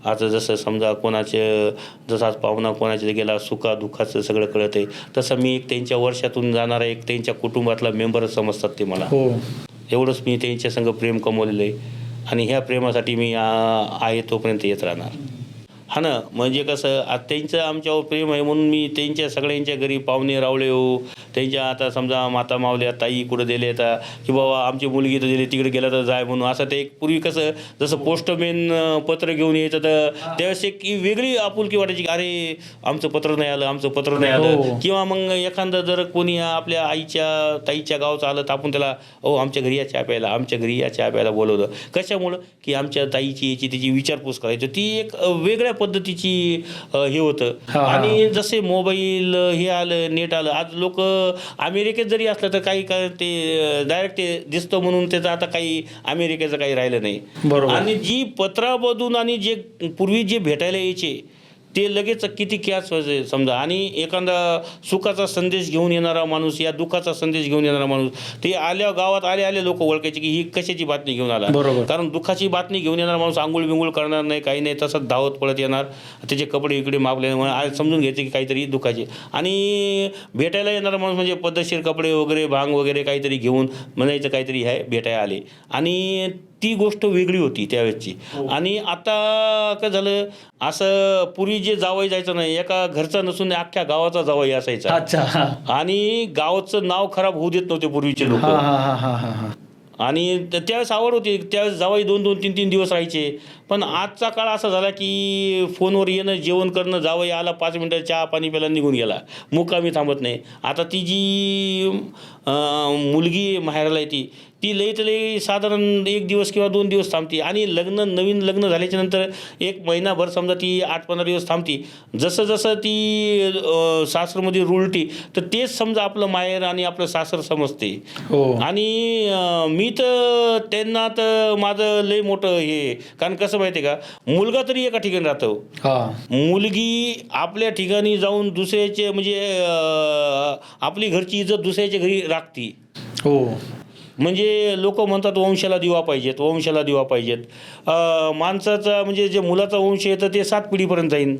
आता जसं समजा जसं आज पाहुणा कोणाच्या गेला सुखा दुःखाचं सगळं कळत आहे, तसं मी एक त्यांच्या वर्षातून जाणारा एक त्यांच्या कुटुंबातला मेंबरच समजतात ते मला. हो. एवढंच मी त्यांच्या संग प्रेम कमवलेलं आहे आणि ह्या प्रेमासाठी मी आहे तोपर्यंत येत राहणार. हा ना, म्हणजे कसं आज त्यांचं आमच्यावर प्रेम आहे म्हणून मी त्यांच्या सगळ्यांच्या घरी पाहुणे रावळे हो, त्यांच्या आता समजा माता मावल्या ताई कुठं दिले आता की बाबा आमची मुलगी तर दिली तिकडे गेला तर जाय म्हणून. असं ते एक पूर्वी कसं जसं पोस्टमॅन पत्र घेऊन यायचं तर त्यावेळेस एक वेगळी आपुलकी वाटायची की अरे आमचं पत्र नाही आलं, आमचं पत्र नाही आलं. किंवा मग एखादं जर कोणी आपल्या आईच्या ताईच्या गावचं आलं तर आपण त्याला आमच्या घरी या चहा प्यायला, आमच्या घरी या चहा प्यायला बोलवलं. कशामुळं की आमच्या ताईची याची तिची विचारपूस करायची. ती एक वेगळ्या पद्धतीची हे होतं. आणि जसे मोबाईल हे आलं, नेट आलं, आज लोक अमेरिकेत जरी असलं तर काही काय ते डायरेक्ट ते दिसतं म्हणून त्याचं आता काही अमेरिकेचं काही राहिलं नाही. आणि जी पत्रामधून आणि जे पूर्वी जे भेटायला यायचे ते लगेच किती कॅच व्हायचे समजा. आणि एखादा सुखाचा संदेश घेऊन येणारा माणूस या दुःखाचा संदेश घेऊन येणारा माणूस ते आल्या गावात आले लोक ओळखायचे की ही कशाची बातमी घेऊन आला. कारण दुःखाची बातमी घेऊन येणारा माणूस आंघोळ बिंगोळ करणार नाही, काही नाही, तसंच धावत पळत येणार, त्याचे कपडे इकडे मागले आज समजून घ्यायचे की काहीतरी दुःखाचे. आणि भेटायला येणारा माणूस म्हणजे पद्धतशीर कपडे वगैरे भांग वगैरे काहीतरी घेऊन म्हणायचं काहीतरी आहे भेटायला आले. आणि ती गोष्ट वेगळी होती त्यावेळेसची. आणि आता काय झालं, असं पूर्वी जे जावई जायचं नाही, एका घरचा नसून अख्ख्या गावाचा जावई असायचा. आणि गावाचं नाव खराब होऊ देत नव्हते पूर्वीचे लोक. आणि त्यावेळेस आवड होती, त्यावेळेस जावई 2-2, 3-3 दिवस राहायचे. पण आजचा काळ असा झाला की फोनवर येणं, जेवण करणं, जावई आला 5 मिनिटं चहा पाणी प्यायला निघून गेला, मुक्कामी थांबत नाही. आता ती जी मुलगी माहेराला येते ती लई तर लई साधारण 1 दिवस किंवा 2 दिवस थांबते. आणि नवीन लग्न झाल्याच्या नंतर 1 महिनाभर समजा ती 8-15 दिवस थांबते. जसं जसं ती सासरमध्ये रुळती तर तेच समजा आपलं माहेर आणि आपलं सासर समजते. आणि मी तर त्यांना तर माझं लई मोठं हे, कारण कसं माहिती आहे का, मुलगा तरी एका ठिकाणी राहतो, मुलगी आपल्या ठिकाणी जाऊन दुसऱ्याचे म्हणजे आपली घरची इज्जत दुसऱ्याच्या घरी राखती. म्हणजे लोक म्हणतात वंशाला दिवा पाहिजेत, वंशाला दिवा पाहिजेत. माणसाचा म्हणजे जे मुलाचा वंश येतं ते 7 पिढीपर्यंत जाईल.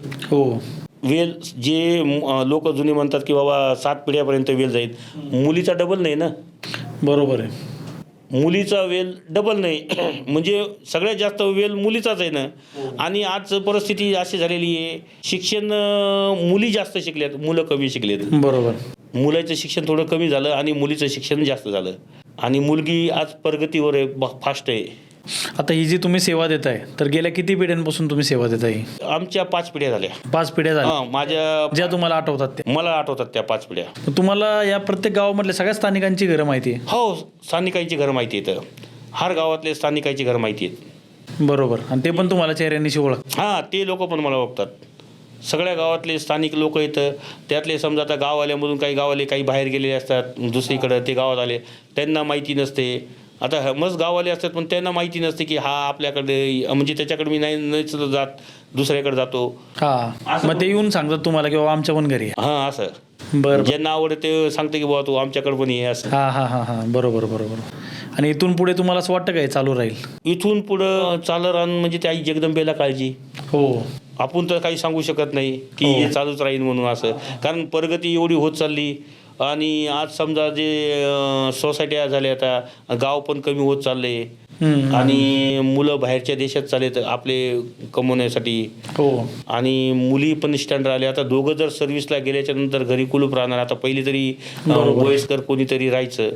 वेल जे लोक जुने म्हणतात की बाबा 7 पिढ्यापर्यंत वेल जाईल. मुलीचा डबल नाही ना. बरोबर आहे, मुलीचा वेल डबल नाही. म्हणजे सगळ्यात जास्त वेल मुलीचाच आहे ना. आणि आज परिस्थिती अशी झालेली आहे, शिक्षण मुली जास्त शिकल्यात, मुलं कमी शिकलेत. बरोबर. मुलाचं शिक्षण थोडं कमी झालं आणि मुलीचं शिक्षण जास्त झालं. आणि मुलगी आज प्रगतीवर आहे, फास्ट आहे. आता ही जी तुम्ही सेवा देताय तर गेल्या किती पिढ्यांपासून तुम्ही सेवा देताय? आमच्या 5 पिढ्या झाल्या. 5 पिढ्या झाल्या माझ्या, ज्या तुम्हाला आठवतात त्या? मला आठवतात त्या 5 पिढ्या. तुम्हाला या प्रत्येक गावामधल्या सगळ्या स्थानिकांची घरं माहिती आहे? हो, स्थानिकांची घरं माहिती आहेत. हर गावातले स्थानिकांची घरं माहिती आहेत. बरोबर. आणि ते पण तुम्हाला चेहऱ्यानिशी ओळख? ते लोक पण मला ओळखतात. सगळ्या गावातले स्थानिक लोक येतं. त्यातले समजा आता गाववाल्यामधून काही गाववाले काही बाहेर गेलेले असतात दुसरीकडं, ते गावात आले, त्यांना माहिती नसते. आता मस्त गाववाले असतात पण त्यांना माहिती नसते की हा आपल्याकडे, म्हणजे त्याच्याकडे मी नाही जात, दुसऱ्याकडे जातो. मग ते येऊन सांगतात तुम्हाला की बाबा आमच्या पण घरी. असं बरं. ज्यांना आवडते ते सांगते की बाबा तू आमच्याकडे पण ये असं. हां हां हां हां, बरोबर बरोबर. आणि इथून पुढे तुम्हाला असं वाटतं काय चालू राहील? इथून पुढं चालू राहणं म्हणजे त्या आई जगदंबेला काळजी. हो आपण तर काही सांगू शकत नाही की हो. हे चालूच राहील म्हणून असं, कारण प्रगती एवढी होत चालली. आणि आज समजा जे सोसायट्या झाल्या, आता गाव पण कमी होत चालले हम्म. आणि मुलं बाहेरच्या देशात चाललेत आपले कमवण्यासाठी. हो आणि मुली पण स्टँडर्ड आल्या. आता दोघं जर सर्व्हिसला गेल्याच्या नंतर घरी कुलूप राहणार. आता पहिली तरी बरोबर. वयस्कर कोणीतरी राहायचं.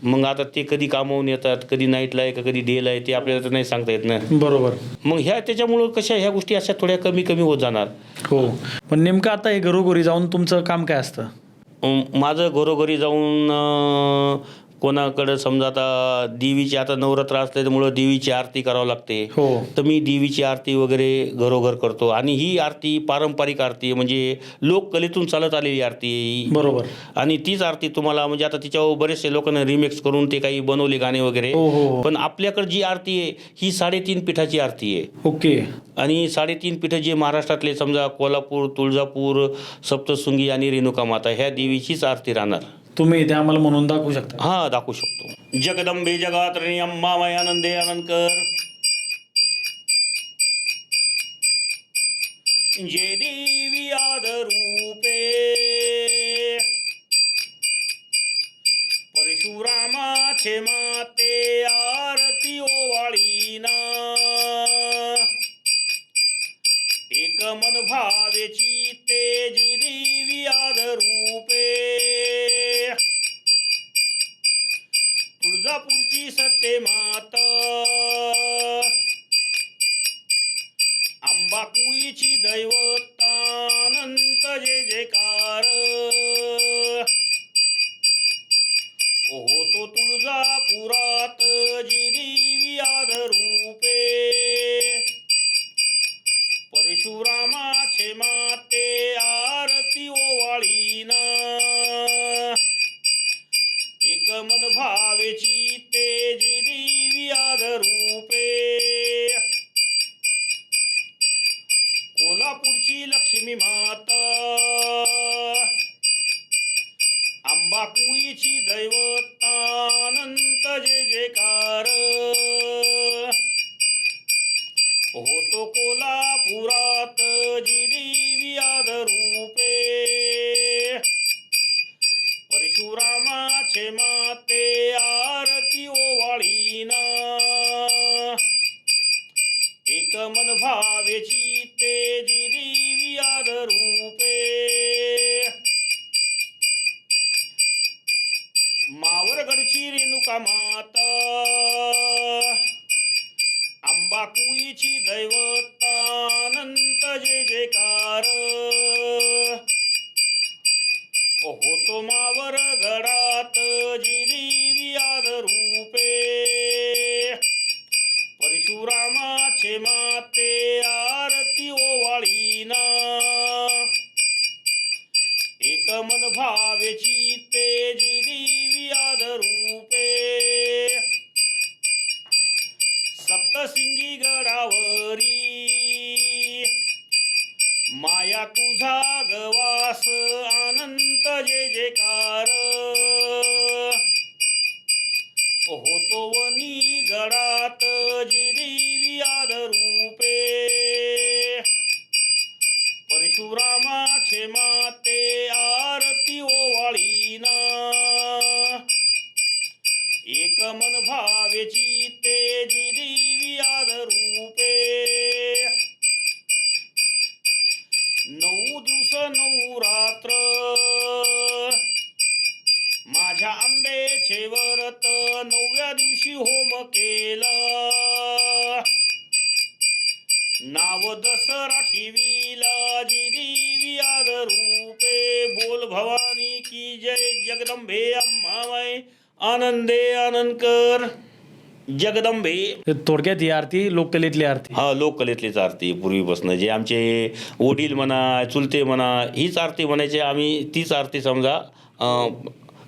मग आता ते कधी कामावून येतात, कधी नाईटला आहे का कधी डेला आहे, ते आपल्याला तर नाही सांगता येत ना. बरोबर. मग त्याच्यामुळं कशा ह्या गोष्टी अशा थोड्या कमी कमी होत जाणार. हो, पण नेमकं आता हे घरोघरी जाऊन तुमचं काम काय असतं? माझं घरोघरी जाऊन कोणाकडं समजा आता देवीची, आता नवरात्र असल्यामुळं देवीची आरती करावं लागते. हो तर मी देवीची आरती वगैरे घरोघर करतो. आणि ही आरती पारंपरिक आरती आहे, म्हणजे लोककलेतून चालत आलेली आरती आहे ही. बरोबर. आणि तीच आरती तुम्हाला म्हणजे आता तिच्यावर बरेचसे लोकांना रिमिक्स करून ते काही बनवले गाणे वगैरे. हो हो. पण आपल्याकडे जी आरती आहे ही 3.5 पीठाची आरती आहे. ओके. आणि 3.5 पीठं जे महाराष्ट्रातले समजा कोल्हापूर, तुळजापूर, सप्तशृंगी आणि रेणुका माता ह्या देवीचीच आरती राहणार. तुम्ही ते आम्हाला म्हणून दाखवू शकता? हा, दाखवू शकतो. जगदंबे जगात्रिणी अंबामाई आनंदे आनंदकर, जय देवी आदरूपे, परशुरामाचे माते आरती ओवाळीना, एक मन भावेची तेजी देवी आदरूपे, तुळजापूरची सत्य माता, अंबाकुईची दैवतानंत जय जयकार, ओहो तो तुळजापुरात जी देवी आदरूपे, परशुरामाचे माते आरती ओवाळीना, एक मन भावेची तेजी देवी आदरूपे, कोल्हापूरची लक्ष्मी माता, अंबाकुईची दैवतानंत जय जयकार, होतो कोल्हापुरात जी देवी आदरूपे, परशुरामाचे माते आरती ओवाळीना, एक मन भावेची तेजी देवी आदरूपे, मावरगडची रेणुका माता, अंबाकुईची दैवतानंत जय जयकार, होतो मावरगडात जी देवी आदरूपे, परशुरामाचे माते आरती ओवाळीना, एक मन भावेची तेजी देवी आदरूपे, सप्तसिंगी गडावरी माया तुझा गवास अनंत जय जयकार, होतो वनी गडात जी देवी आदरूपे, परशुरामाचे माते आरती ओवाळीना, एक मन भावेची तेजी देवी आदरूपे, 9 दिवस 9 रात्र माझ्या आंबेचे व्रत, 9व्या दिवशी होम केला, नाव दसरा ठेविला जी देवी आदरूपे, बोल भवानी की जय, जगदंबे अंबामाई आनंदे आनंदकर, जगदंबे. थोडक्यात ही आरती लोककलेतली आरती. हा, लोककलेतलीच आरती पूर्वीपासून जे आमचे वडील म्हणा, चुलते म्हणा, हीच आरती म्हणायचे. आम्ही तीच आरती समजा,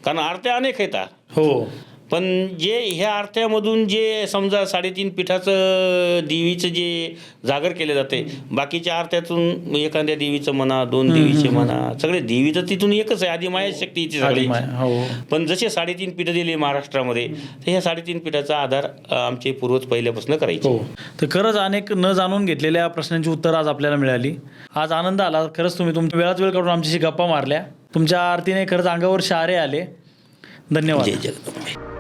कारण आरत्या अनेक आहेत. हो, पण जे ह्या आरत्यामधून जे समजा 3.5 पीठाचं देवीचं जे जागर केले जाते, बाकीच्या आरत्यातून एखाद्या देवीचं म्हणा, 2 देवीचे म्हणा, सगळे देवीचं तिथून एकच आहे, आदिमाया शक्ती हिची सगळी. हो. पण जसे 3.5 पीठं दिली महाराष्ट्रामध्ये, तर ह्या 3.5 पीठाचा आधार आमचे पूर्वज पहिल्यापासून करायचे. हो. तर खरंच अनेक न जाणून घेतलेल्या प्रश्नांची उत्तरं आज आपल्याला मिळाली. आज आनंद आला. खरंच तुम्ही तुमच्या वेळात वेळ काढून आमच्याशी गप्पा मारल्या. तुमच्या आरतीने खरंच अंगावर शहारे आले. धन्यवाद. जय जगदंबे.